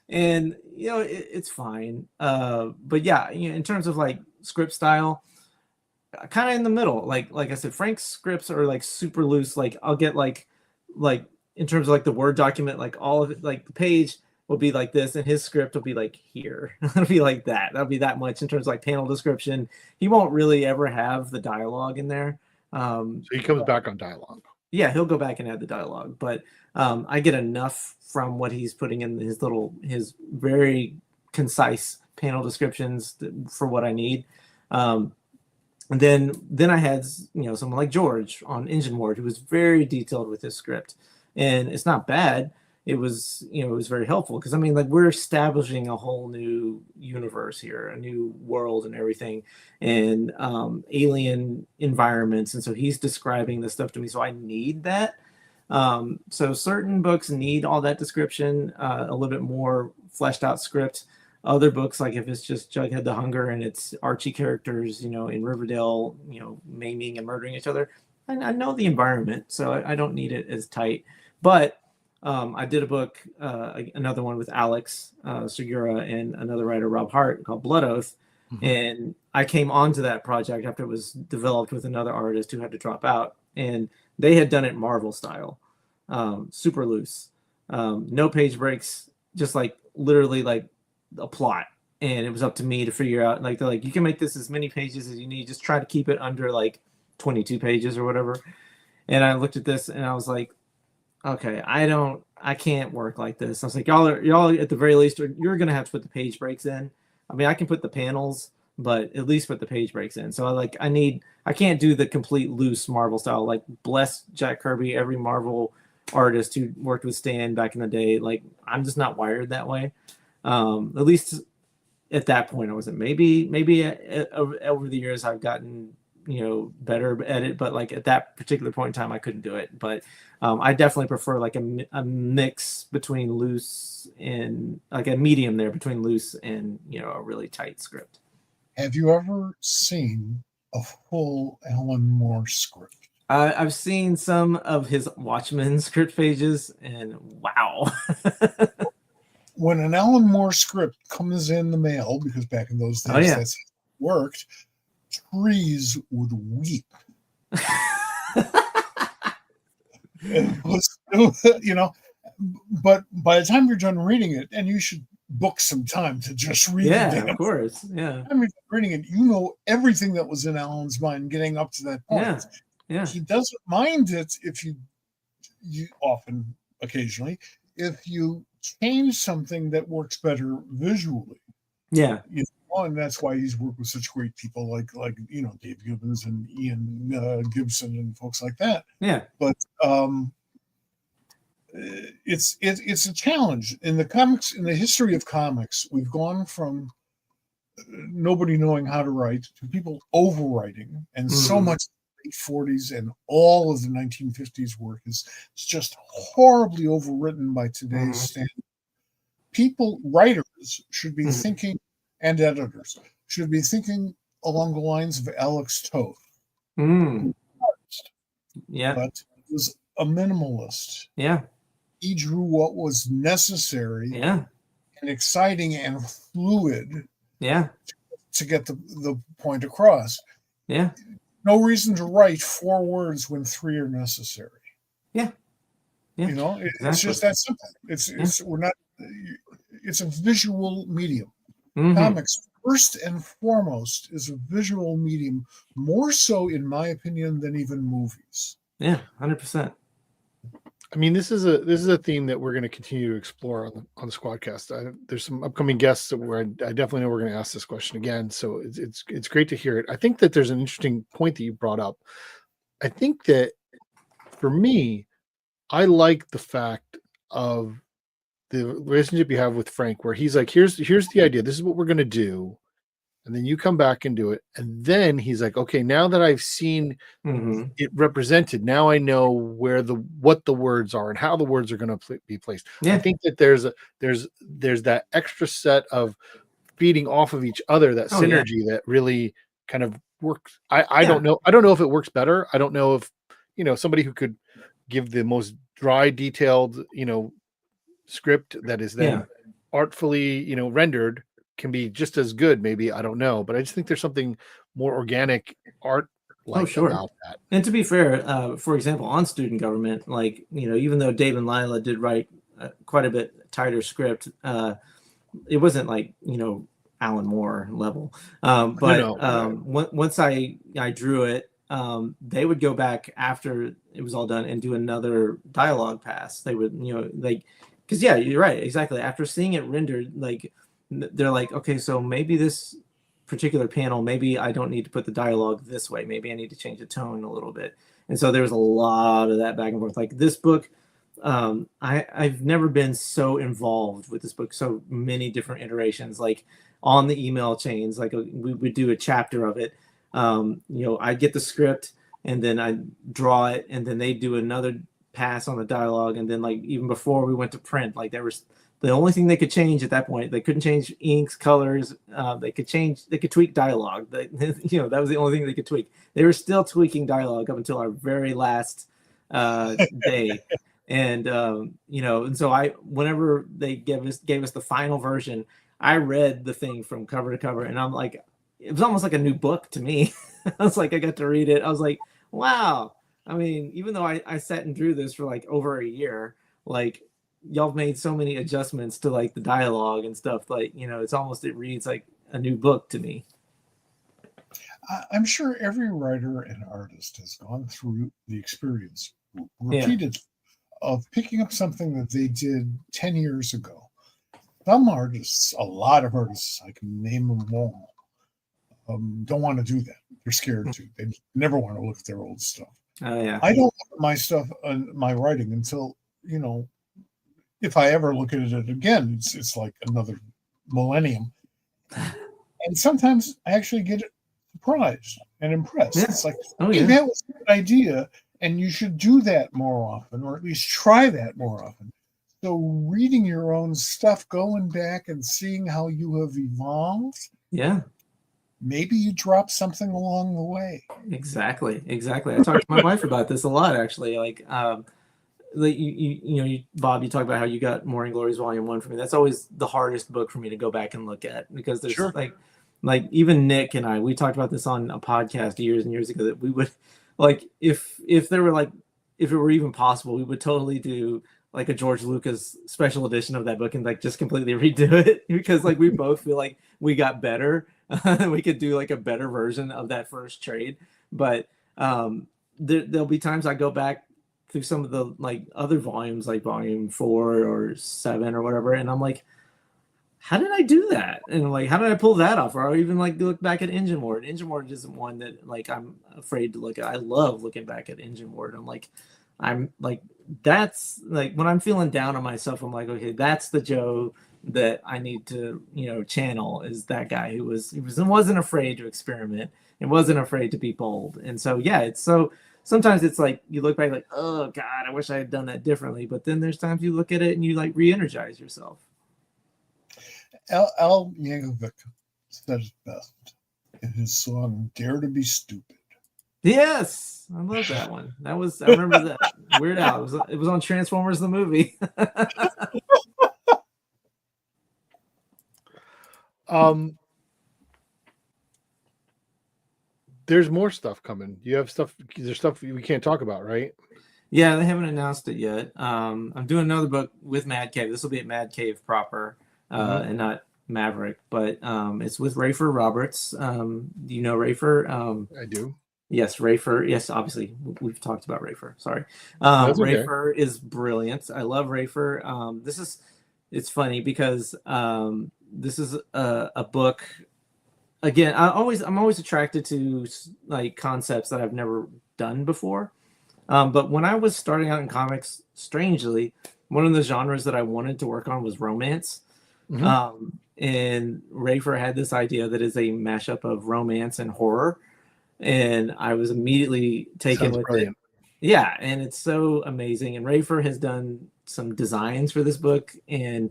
And it's fine. But yeah, in terms of like script style, kind of in the middle. Like I said, Frank's scripts are like super loose. Like I'll get like in terms of like the Word document, like all of it, like the page, will be like this, and his script will be like here. It'll be like that. That'll be that much in terms of like panel description. He won't really ever have the dialogue in there. So he comes back on dialogue. Yeah, he'll go back and add the dialogue, but I get enough from what he's putting in his very concise panel descriptions for what I need. And then I had someone like George on Engine Ward who was very detailed with his script, and it's not bad. It was it was very helpful because I mean, like, we're establishing a whole new universe here, a new world and everything, and alien environments, and so he's describing this stuff to me, so I need that. So certain books need all that description, a little bit more fleshed out script. Other books, like if it's just Jughead the Hunger and it's Archie characters, in Riverdale, maiming and murdering each other, I know the environment, so I don't need it as tight. But I did a book, another one with Alex Segura and another writer, Rob Hart, called Blood Oath. Mm-hmm. And I came onto that project after it was developed with another artist who had to drop out. And they had done it Marvel style, super loose, no page breaks, just like literally like a plot. And it was up to me to figure out, like, they're like, you can make this as many pages as you need, just try to keep it under like 22 pages or whatever. And I looked at this and I was like, okay, I can't work like this. I was like, y'all at the very least, you're going to have to put the page breaks in. I mean, I can put the panels, but at least put the page breaks in. So I can't do the complete loose Marvel style. Like, bless Jack Kirby, every Marvel artist who worked with Stan back in the day. Like, I'm just not wired that way. At least at that point I wasn't. Maybe over the years I've gotten better at it, but like at that particular point in time I couldn't do it. But I definitely prefer like a mix between loose and like a medium there between loose and a really tight script. Have you ever seen a full Alan Moore script? I've seen some of his Watchmen script pages, and wow. When an Alan Moore script comes in the mail, because back in those days that's how it worked, trees would weep. But by the time you're done reading it, and you should book some time to just read it. Of course. Yeah. I mean, reading it, everything that was in Alan's mind getting up to that point. Yeah. He doesn't mind it if you occasionally, if you change something that works better visually. Yeah. And that's why he's worked with such great people like Dave Gibbons and Ian Gibson and folks like that. Yeah. But it's a challenge in the comics. In the history of comics, we've gone from nobody knowing how to write to people overwriting, and so much of the 40s and all of the 1950s work is just horribly overwritten by today's standards. Writers should be thinking, and editors should be thinking along the lines of Alex Toth. Yeah. But he was a minimalist. Yeah. He drew what was necessary. Yeah. And exciting and fluid. Yeah. To get the point across. Yeah. No reason to write 4 words when 3 are necessary. Yeah. Yeah. It's just that simple. It's a visual medium. Comics, first and foremost, is a visual medium, more so, in my opinion, than even movies. Yeah, 100%. I mean, this is a theme that we're going to continue to explore on the SquadCast. There's some upcoming guests where I definitely know we're going to ask this question again. So it's great to hear it. I think that there's an interesting point that you brought up. I think that for me, I like the fact of the relationship you have with Frank, where he's like, here's the idea. This is what we're going to do. And then you come back and do it. And then he's like, okay, now that I've seen it represented, now I know what the words are and how the words are going to be placed. Yeah. I think that there's that extra set of feeding off of each other, that synergy that really kind of works. I don't know. I don't know if it works better. I don't know if, somebody who could give the most dry, detailed, script that is then artfully, rendered can be just as good. Maybe, I don't know, but I just think there's something more organic art about that. And to be fair, for example, on Student Government, like, even though Dave and Lila did write quite a bit tighter script. It wasn't like, Alan Moore level. Once I drew it, they would go back after it was all done and do another dialogue pass. They would, because yeah, you're right, exactly. After seeing it rendered, like they're like, okay, so maybe this particular panel, maybe I don't need to put the dialogue this way. Maybe I need to change the tone a little bit. And so there's a lot of that back and forth. Like this book, I've never been so involved with this book, so many different iterations, like on the email chains, like we would do a chapter of it. I get the script and then I draw it and then they do another pass on the dialogue. And then like, even before we went to print, like there was the only thing they could change at that point. They couldn't change inks, colors. They could tweak dialogue. That was the only thing they could tweak. They were still tweaking dialogue up until our very last day. And and so whenever they gave us the final version, I read the thing from cover to cover, and I'm like, it was almost like a new book to me. I was like, I got to read it. I was like, wow. I mean, even though I sat and drew this for like over a year, like y'all made so many adjustments to like the dialogue and stuff. Like, it reads like a new book to me. I'm sure every writer and artist has gone through the experience repeatedly of picking up something that they did 10 years ago. Some artists, a lot of artists, I can name them all, don't want to do that. They're scared to. They never want to look at their old stuff. Oh, yeah. I don't look at my stuff, my writing, until, if I ever look at it again, it's like another millennium. And sometimes I actually get surprised and impressed. Yeah. It's like, that was a good idea, and you should do that more often, or at least try that more often. So reading your own stuff, going back and seeing how you have evolved. Yeah. Maybe you drop something along the way. Exactly. I talked to my wife about this a lot, actually. Like, Bob, you talk about how you got Morning Glories Volume 1 for me. That's always the hardest book for me to go back and look at, because there's like even Nick and I, we talked about this on a podcast years and years ago, that we would, like, if it were even possible, we would totally do like a George Lucas special edition of that book and like just completely redo it, because like we both feel like we got better. We could do like a better version of that first trade. But there'll be times I go back through some of the like other volumes, like volume 4 or 7 or whatever, and I'm like, how did I do that? And like, how did I pull that off? Or I'll even like look back at Engine Ward. Engine Ward isn't one that like I'm afraid to look at. I love looking back at Engine Ward. I'm like, that's like when I'm feeling down on myself, I'm like, okay, that's the Joe that I need to, channel, is that guy who wasn't afraid to experiment and wasn't afraid to be bold. And so, sometimes it's like, you look back like, oh God, I wish I had done that differently. But then there's times you look at it and you like re-energize yourself. Al Yankovic said it best in his song, Dare to Be Stupid. Yes, I love that one. I remember that. Weird Al. It was on Transformers the movie. There's more stuff coming. You have stuff. There's stuff we can't talk about, right? Yeah, they haven't announced it yet. I'm doing another book with Mad Cave. This will be at Mad Cave proper, and not Maverick, but it's with Rafer Roberts. Do you know Rafer? I do. Yes, Rafer. Yes, obviously we've talked about Rafer. Sorry. Rafer is brilliant. I love Rafer. It's funny because this is a book. Again, I'm always attracted to like concepts that I've never done before. But when I was starting out in comics, strangely, one of the genres that I wanted to work on was romance. Mm-hmm. And Rafer had this idea that is a mashup of romance and horror. And I was immediately taken with it. Yeah, and it's so amazing. And Rafer has done some designs for this book, and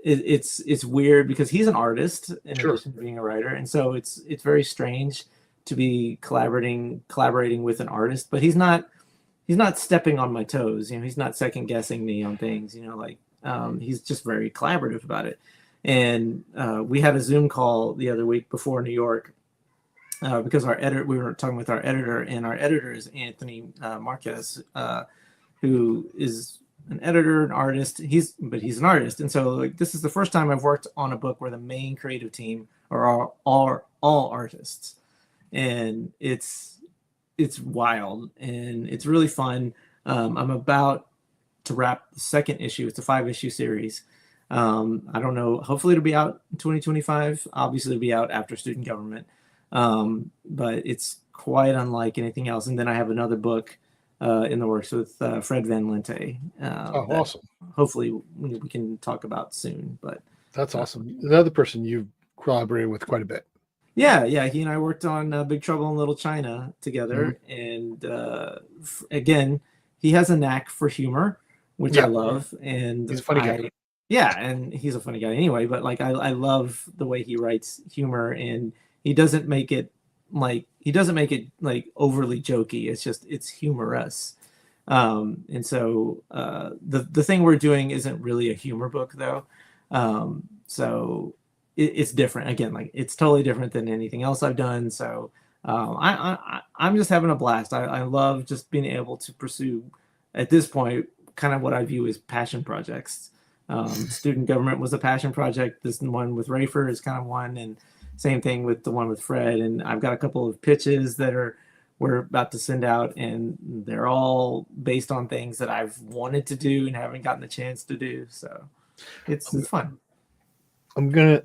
it's weird because he's an artist in addition to being a writer, and so it's very strange to be collaborating with an artist. But he's not stepping on my toes. He's not second guessing me on things. He's just very collaborative about it. And we had a Zoom call the other week before New York. Because we were talking with our editor, and our editor is Anthony Marquez, who is an editor, an artist. He's an artist, and so like this is the first time I've worked on a book where the main creative team are all artists, and it's wild and it's really fun. I'm about to wrap the second issue. It's a 5-issue series. I don't know. Hopefully it'll be out in 2025. Obviously it'll be out after student government. But it's quite unlike anything else. And then I have another book in the works with Fred Van Lente. Awesome. Hopefully we can talk about soon. But that's awesome. Another person you've collaborated with quite a bit. Yeah. He and I worked on Big Trouble in Little China together. And again, he has a knack for humor, which I love. And he's a funny guy. Yeah, and he's a funny guy anyway. But like, I love the way he writes humor, and he doesn't make it like overly jokey. It's humorous. And so the thing we're doing isn't really a humor book though. So it's different. Again, like it's totally different than anything else I've done. So I'm just having a blast. I love just being able to pursue at this point kind of what I view as passion projects. Student government was a passion project. This one with Rafer is kind of one, and same thing with the one with Fred. And I've got a couple of pitches that we're about to send out, and they're all based on things that I've wanted to do and haven't gotten the chance to do. So it's fun. I'm gonna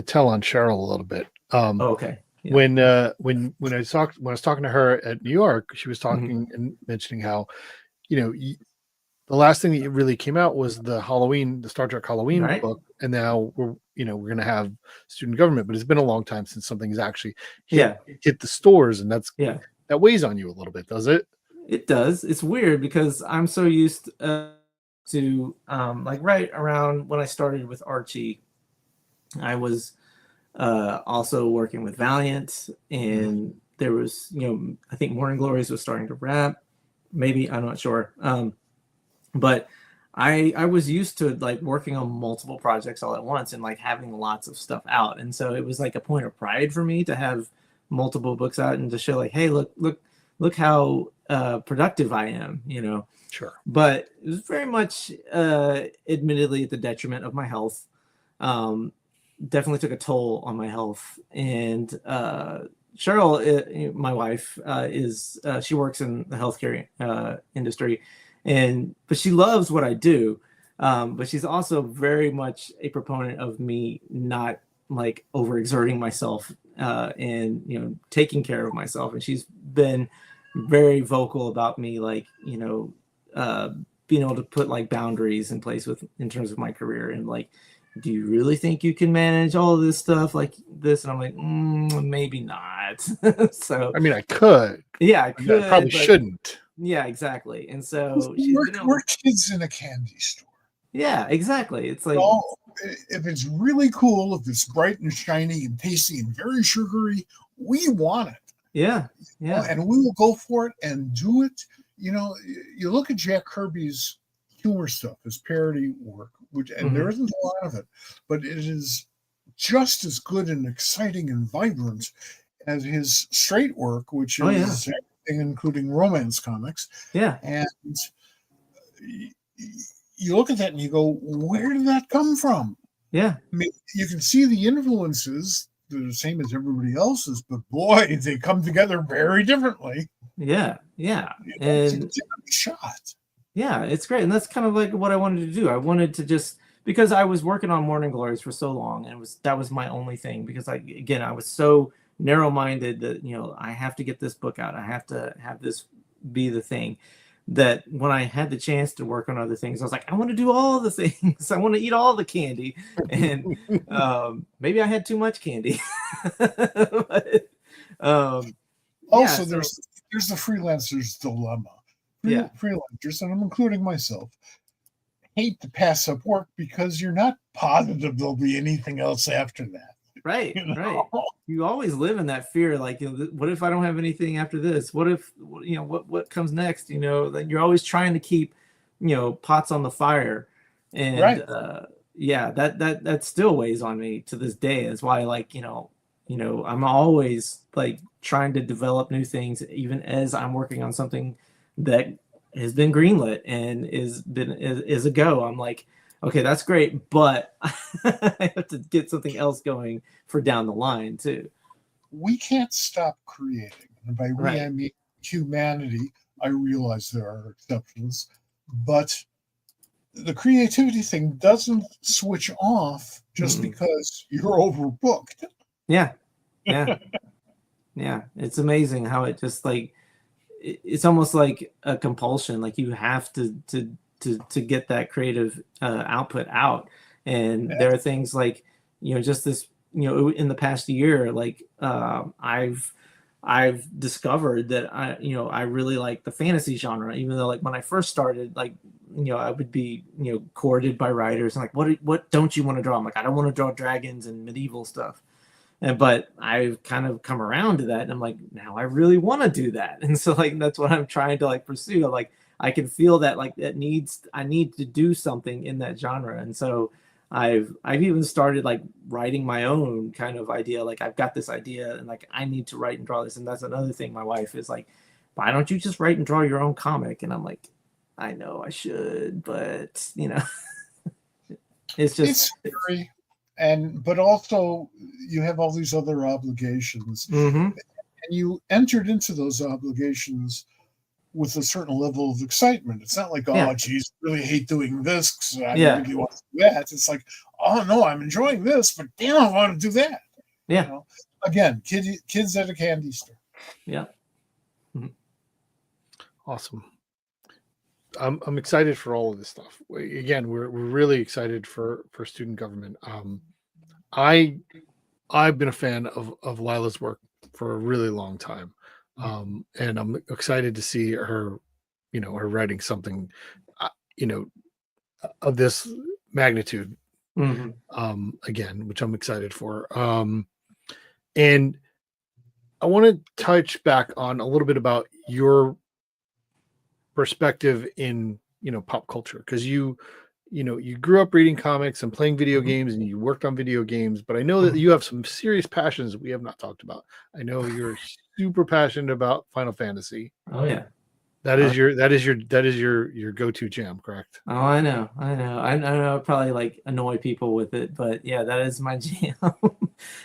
tell on Cheryl a little bit. Okay. Yeah. When I was talking to her at New York, she was talking and mentioning how, the last thing that really came out was the Star Trek Halloween book, and now we're gonna have student government. But it's been a long time since something's actually hit the stores, and that weighs on you a little bit, does it? It does. It's weird because I'm so used to like right around when I started with Archie, I was also working with Valiant, and there was I think Morning Glories was starting to wrap, maybe, I'm not sure, but I was used to like working on multiple projects all at once and like having lots of stuff out, and so it was like a point of pride for me to have multiple books out and to show like, hey, look how productive I am, Sure. But it was very much admittedly at the detriment of my health. Definitely took a toll on my health. And Cheryl, my wife, she works in the healthcare industry, but she loves what I do. But she's also very much a proponent of me not like overexerting myself and taking care of myself. And she's been very vocal about me, like being able to put like boundaries in place in terms of my career, and like, do you really think you can manage all of this stuff like this? And I'm like, maybe not. So I mean, I could. Yeah, I could. I probably shouldn't. Yeah, exactly. And so we're kids in a candy store. Yeah, exactly. It's like, if it's really cool, if it's bright and shiny and tasty and very sugary, we want it. Yeah. And we will go for it and do it. You look at Jack Kirby's humor stuff, his parody work, and there isn't a lot of it, but it is just as good and exciting and vibrant as his straight work, which is everything, including romance comics. Yeah. And you look at that and you go, where did that come from? Yeah. I mean, you can see the influences. They're the same as everybody else's, but boy, they come together very differently. Yeah. And it's a shot. Yeah, it's great. And that's kind of like what I wanted to do. I wanted to just, because I was working on Morning Glories for so long, and that was my only thing, because I was so narrow-minded that, I have to get this book out. I have to have this be the thing, that when I had the chance to work on other things, I was like, I want to do all the things. I want to eat all the candy. And maybe I had too much candy. But, also, there's the freelancer's dilemma. Freelancers, and I'm including myself, hate to pass up work because you're not positive there'll be anything else after that. Right. You always live in that fear, like, what if I don't have anything after this? What if, what comes next? Then you're always trying to keep, pots on the fire. And that still weighs on me to this day. That's why, like, I'm always like trying to develop new things, even as I'm working on something that has been greenlit and is a go. I'm like, okay, that's great, but I have to get something else going for down the line too. We can't stop creating. And by we, Right. I mean humanity. I realize there are exceptions, but the creativity thing doesn't switch off just because you're overbooked. Yeah. Yeah. Yeah. It's amazing how it just like, it's almost like a compulsion. Like you have to get that creative output out. And there are things like, just this, in the past year, like I've discovered that I really like the fantasy genre, even though like when I first started, like, I would be, courted by writers and like, what don't you want to draw? I'm like, I don't want to draw dragons and medieval stuff. But I've kind of come around to that, and I'm like, now I really want to do that. And so like that's what I'm trying to like pursue. Like I can feel that like I need to do something in that genre. And so I've even started like writing my own kind of idea. Like I've got this idea and like I need to write and draw this. And that's another thing. My wife is like, why don't you just write and draw your own comic? And I'm like, I know I should, but it's just It's scary. But also you have all these other obligations. Mhm. And you entered into those obligations with a certain level of excitement. It's not like, Yeah. oh, geez, I really hate doing this because I Yeah. really want to do that. It's like, oh, no, I'm enjoying this, but damn, I want to do that. Yeah. Again, kids at a candy store. Yeah. Awesome. I'm excited for all of this stuff. Again, we're really excited for student government. I've been a fan of Lila's work for a really long time, and I'm excited to see her, her writing something, of this magnitude. Again, which I'm excited for. And I want to touch back on a little bit about your perspective in pop culture, because you grew up reading comics and playing video games, and you worked on video games, but I know that you have some serious passions that we have not talked about. I know you're super passionate about Final Fantasy. Oh yeah. That is your go-to jam, correct? Oh, I know. I know I probably like annoy people with it, but yeah, that is my jam.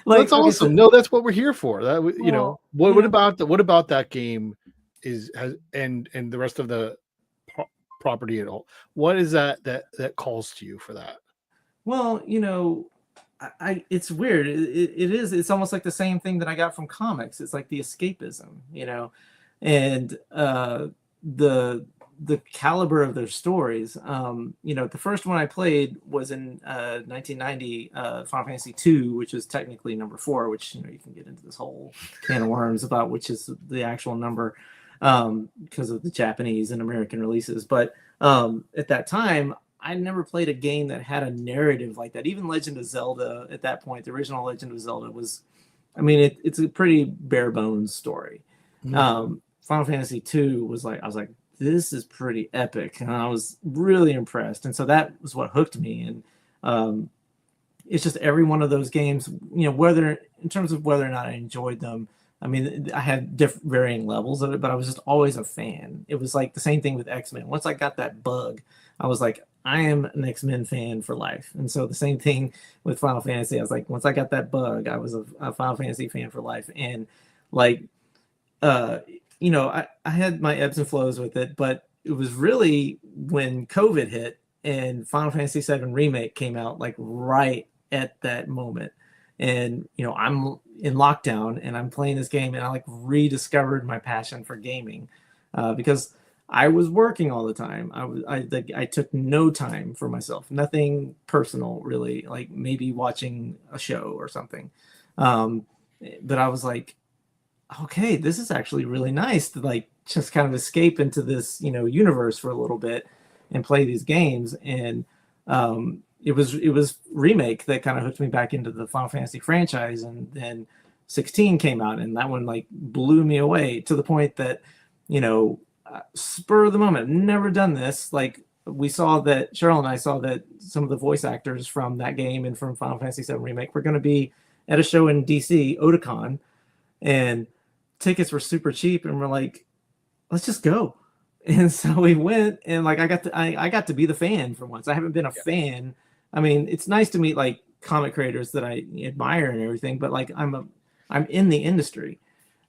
Like That's awesome. No, that's what we're here for. That what about that game and the rest of the property at all? What is that calls to you for that? Well, it's weird. It's almost like the same thing that I got from comics. It's like the escapism, and the caliber of their stories. The first one I played was in 1990, Final Fantasy II, which is technically number 4, which you can get into this whole can of worms about which is the actual number, because of the Japanese and American releases. But at that time, I never played a game that had a narrative like that. Even Legend of Zelda at that point, the original Legend of Zelda was, it's a pretty bare bones story. Final Fantasy II was like, I was like, this is pretty epic, and I was really impressed. And so that was what hooked me. And it's just every one of those games, whether in terms of whether or not I enjoyed them, I had different varying levels of it, but I was just always a fan. It was like the same thing with X-Men. Once I got that bug, I was like, I am an X-Men fan for life. And so the same thing with Final Fantasy. I was like, once I got that bug, I was a Final Fantasy fan for life. And like, I had my ebbs and flows with it, but it was really when COVID hit and Final Fantasy VII Remake came out, like right at that moment. And, I'm in lockdown and I'm playing this game, and I like rediscovered my passion for gaming, because I was working all the time. I took no time for myself, nothing personal really, like maybe watching a show or something. But I was like, okay, this is actually really nice to like just kind of escape into this, universe for a little bit and play these games. And it was Remake that kind of hooked me back into the Final Fantasy franchise. And then 16 came out, and that one like blew me away to the point that, spur of the moment, never done this. Like we saw that Cheryl and I saw that some of the voice actors from that game and from Final Fantasy VII Remake were going to be at a show in DC, Otakon, and tickets were super cheap, and we're like, let's just go. And so we went, and like I got to be the fan for once. I haven't been a fan. I mean, it's nice to meet like comic creators that I admire and everything, but like I'm in the industry.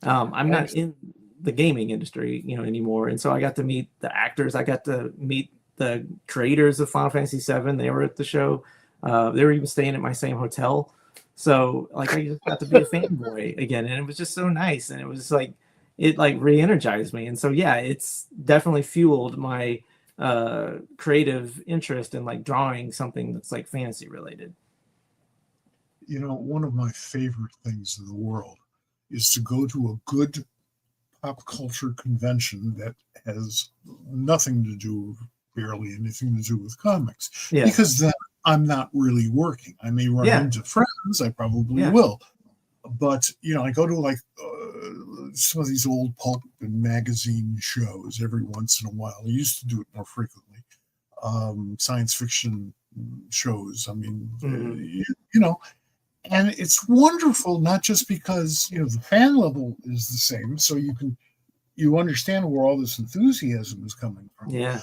I'm not in the gaming industry, anymore. And so I got to meet the actors. I got to meet the creators of Final Fantasy VII. They were at the show. They were even staying at my same hotel. So like I just got to be a fanboy again, and it was just so nice. And it was like it like re-energized me. And so yeah, it's definitely fueled my creative interest in like drawing something that's like fantasy related. One of my favorite things in the world is to go to a good pop culture convention that has nothing to do, barely anything to do with comics, because then I'm not really working. I may run into friends, I probably will, but I go to like some of these old pulp and magazine shows every once in a while. I used to do it more frequently. Science fiction shows. I mean, and it's wonderful, not just because the fan level is the same, so you understand where all this enthusiasm is coming from. Yeah.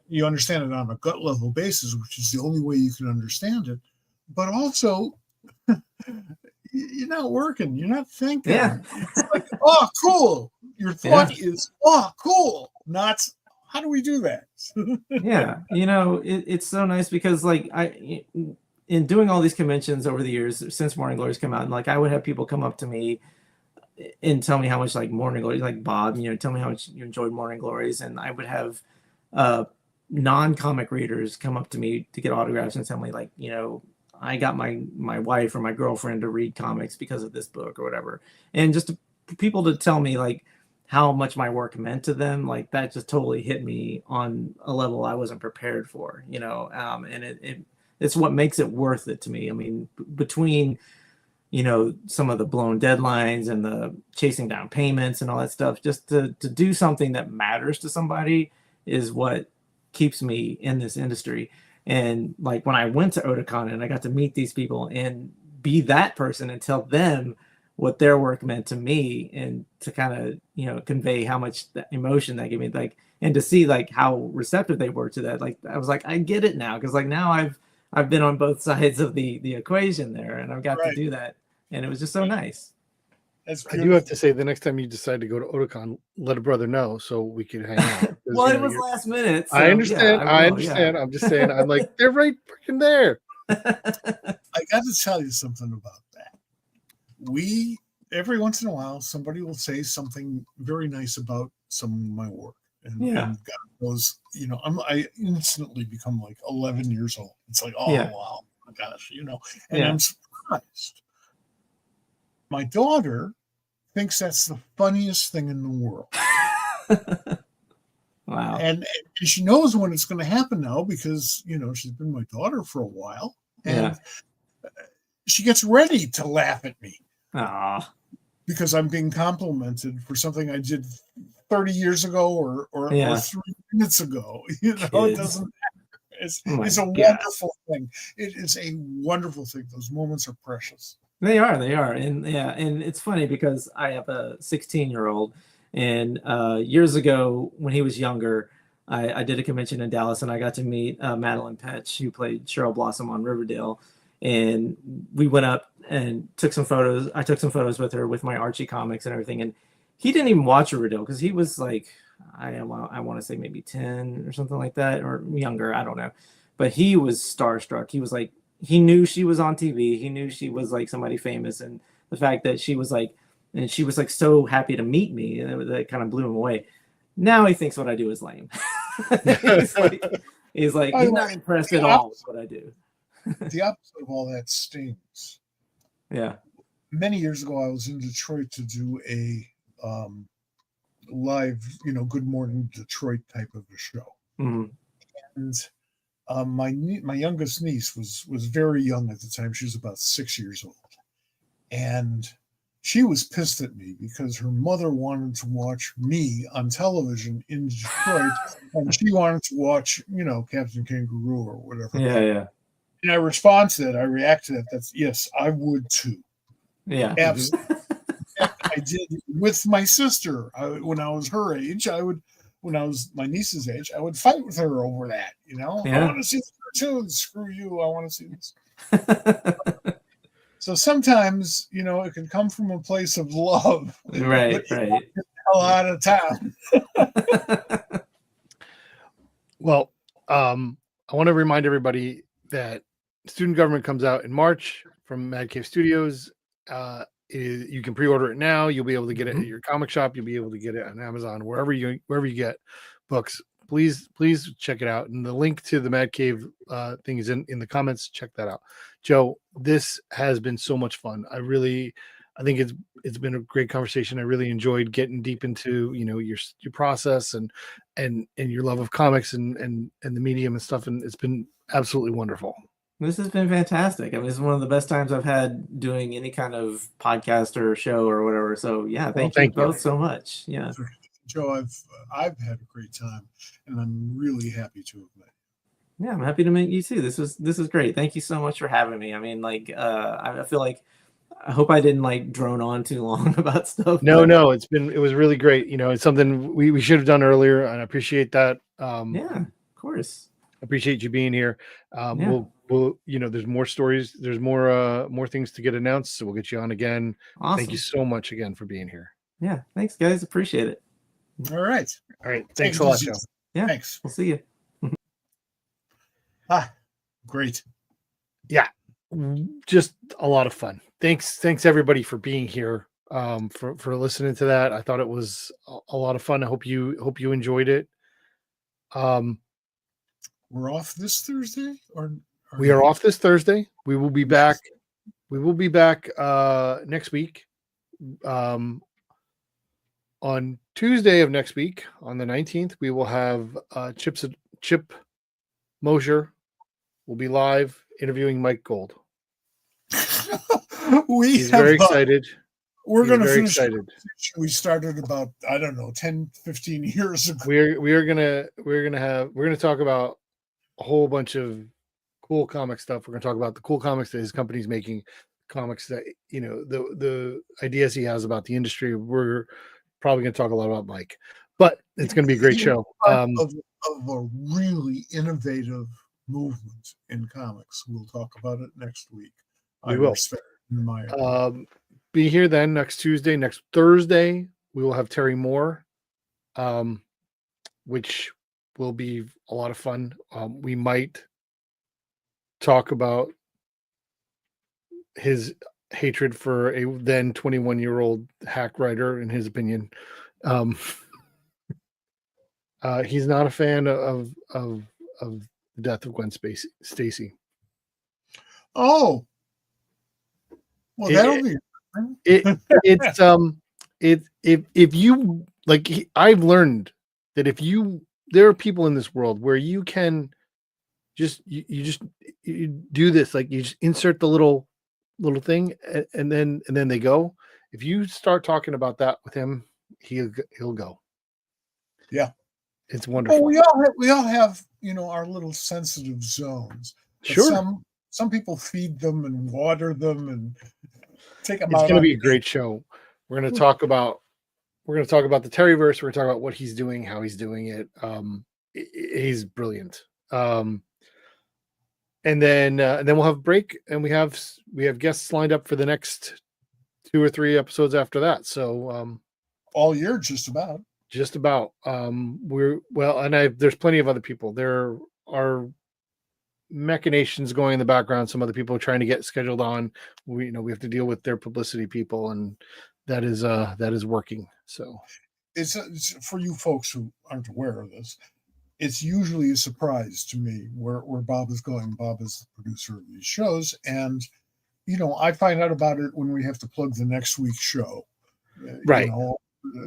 You understand it on a gut level basis, which is the only way you can understand it. But also, you're not working. You're not thinking. Yeah. It's like, oh, cool. Your thought is, oh, cool. Not, how do we do that? Yeah. It's so nice because like in doing all these conventions over the years since Morning Glories come out, and like I would have people come up to me and tell me how much like Morning Glories, like Bob, tell me how much you enjoyed Morning Glories. And I would have non-comic readers come up to me to get autographs and tell me like, I got my wife or my girlfriend to read comics because of this book or whatever. And just people to tell me like how much my work meant to them, like that just totally hit me on a level I wasn't prepared for, and it's what makes it worth it to me. I mean, between some of the blown deadlines and the chasing down payments and all that stuff, just to do something that matters to somebody is what keeps me in this industry. And like when I went to Otakon and I got to meet these people and be that person and tell them what their work meant to me, and to kind of convey how much that emotion that gave me, like, and to see like how receptive they were to that, like I was like, I get it now, because like now I've been on both sides of the equation there, and I've got to do that, and it was just so nice. I do have to say, the next time you decide to go to Otakon, let a brother know so we can hang out. Well, it was last minute. So, I understand. yeah, I understand. Yeah. I'm just saying. I'm like, they're right freaking there. I got to tell you something about that. Every once in a while, somebody will say something very nice about some of my work, and God knows, I instantly become like 11 years old. It's like, oh wow, my gosh, and I'm surprised. My daughter thinks that's the funniest thing in the world. Wow. And she knows when it's going to happen now, because, she's been my daughter for a while. And she gets ready to laugh at me. Aww. Because I'm being complimented for something I did 30 years ago or 3 minutes ago. It doesn't matter. It's a wonderful thing. It is a wonderful thing. Those moments are precious. They are. And and it's funny because I have a 16-year-old, and years ago when he was younger, I did a convention in Dallas, and I got to meet Madeline Petch, who played Cheryl Blossom on Riverdale, and we went up and took some photos. I took some photos with her with my Archie comics and everything, and he didn't even watch Riverdale because he was like, I want to say maybe 10 or something like that, or younger, I don't know, but he was starstruck. He was like, he knew she was on TV. He knew she was like somebody famous, and the fact that she was like so happy to meet me, and that kind of blew him away. Now he thinks what I do is lame. he's not impressed at all with what I do. The opposite of all that stings. Yeah. Many years ago, I was in Detroit to do a live, Good Morning Detroit type of a show, and my youngest niece was very young at the time. She was about 6 years old, and she was pissed at me because her mother wanted to watch me on television in Detroit, and she wanted to watch, Captain Kangaroo or whatever. Yeah. And I respond to that. I react to that. That's yes, I would too. Yeah, absolutely. I did with my sister when I was her age. I would when I was my niece's age, I would fight with her over that. I Yeah. want to see the cartoons. Screw you. I want to see this. So sometimes, it can come from a place of love. Right, But right. get the hell out of town. Well, I want to remind everybody that Student Government comes out in March from Mad Cave Studios. You can pre-order it now. You'll be able to get it at your comic shop. You'll be able to get it on Amazon, wherever you get books. Please check it out. And the link to the Mad Cave thing is in the comments. Check that out. Joe, this has been so much fun. I think it's been a great conversation. I really enjoyed getting deep into your process and your love of comics and the medium and stuff. And it's been absolutely wonderful. This has been fantastic. I mean, this is one of the best times I've had doing any kind of podcast or show or whatever. So yeah, thank you both so much. Yeah, Joe, I've had a great time, and I'm really happy to have met you. Yeah, I'm happy to meet you too. This is great. Thank you so much for having me. I mean, I feel like I hope I didn't drone on too long about stuff. No, it was really great. It's something we should have done earlier, and I appreciate that. Yeah, of course. Appreciate you being here. Yeah. We'll there's more stories, there's more things to get announced, so we'll get you on again. Awesome. Thank you so much again for being here. Yeah, thanks guys, appreciate it. All right. Thanks a lot, Joe. Yeah, thanks. We'll see you. Great. Yeah, just a lot of fun. Thanks everybody for being here, for listening to that. I thought it was a lot of fun. I hope you enjoyed it. We're off this Thursday, or we are off this Thursday. We will be back. We will be back next week. On Tuesday of next week, on the 19th, we will have Chip Mosher will be live interviewing Mike Gold. He's very excited. We're going to finish. We started about 10, 15 years ago. We're gonna talk about a whole bunch of cool comic stuff. We're gonna talk about the cool comics that his company's making, comics that the ideas he has about the industry. We're probably gonna talk a lot about Mike, but it's gonna be a great show. Of a really innovative movement in comics. We'll talk about it next week. We will. Be here then next Tuesday. Next Thursday, we will have Terry Moore, which will be a lot of fun. We might talk about his hatred for a then 21-year-old hack writer, in his opinion. He's not a fan of the death of Gwen Stacy. Oh, well, that'll be. If you like, I've learned that there are people in this world where you can you do this, like you just insert the little thing and then they go. If you start talking about that with him, he'll go. Yeah, it's wonderful. Well, we all have our little sensitive zones. Sure. Some people feed them and water them and take them out. It's going to be a great show. We're going to talk about the Terryverse. We're going to talk about what he's doing, how he's doing it. He's brilliant. And then we'll have a break, and we have guests lined up for the next 2 or 3 episodes after that. So all year, just about. There's plenty of other people. There are machinations going in the background. Some other people are trying to get scheduled on. We have to deal with their publicity people, and that is working. So it's for you folks who aren't aware of this. It's usually a surprise to me where Bob is going. Bob is the producer of these shows, and I find out about it when we have to plug the next week's show. Right.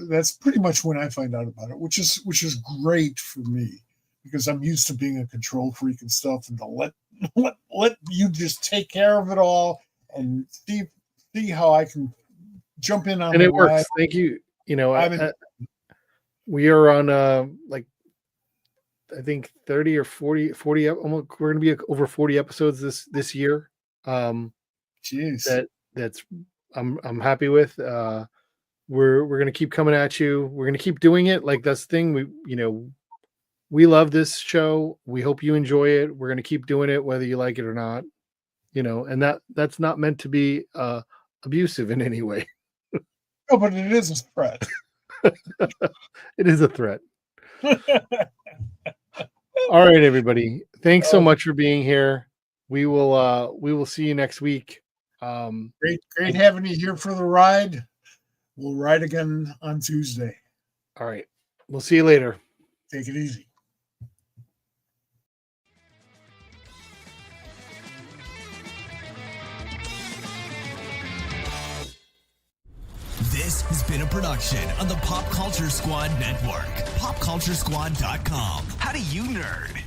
That's pretty much when I find out about it, which is great for me, because I'm used to being a control freak and stuff, and to let you just take care of it all and see how I can jump in on. And it works. Thank you. We are on I think 30 or 40 almost, we're going to be over 40 episodes this year. Jeez. That's I'm happy with. we're gonna keep coming at you. We're gonna keep doing it. Like that's the thing. We love this show. We hope you enjoy it. We're gonna keep doing it whether you like it or not. And that's not meant to be abusive in any way. No, but it is a threat. It is a threat. All right, everybody. Thanks so much for being here. We will see you next week. Great having you here for the ride. We'll ride again on Tuesday. All right. We'll see you later. Take it easy. This has been a production of the Pop Culture Squad Network. PopCultureSquad.com. How do you nerd?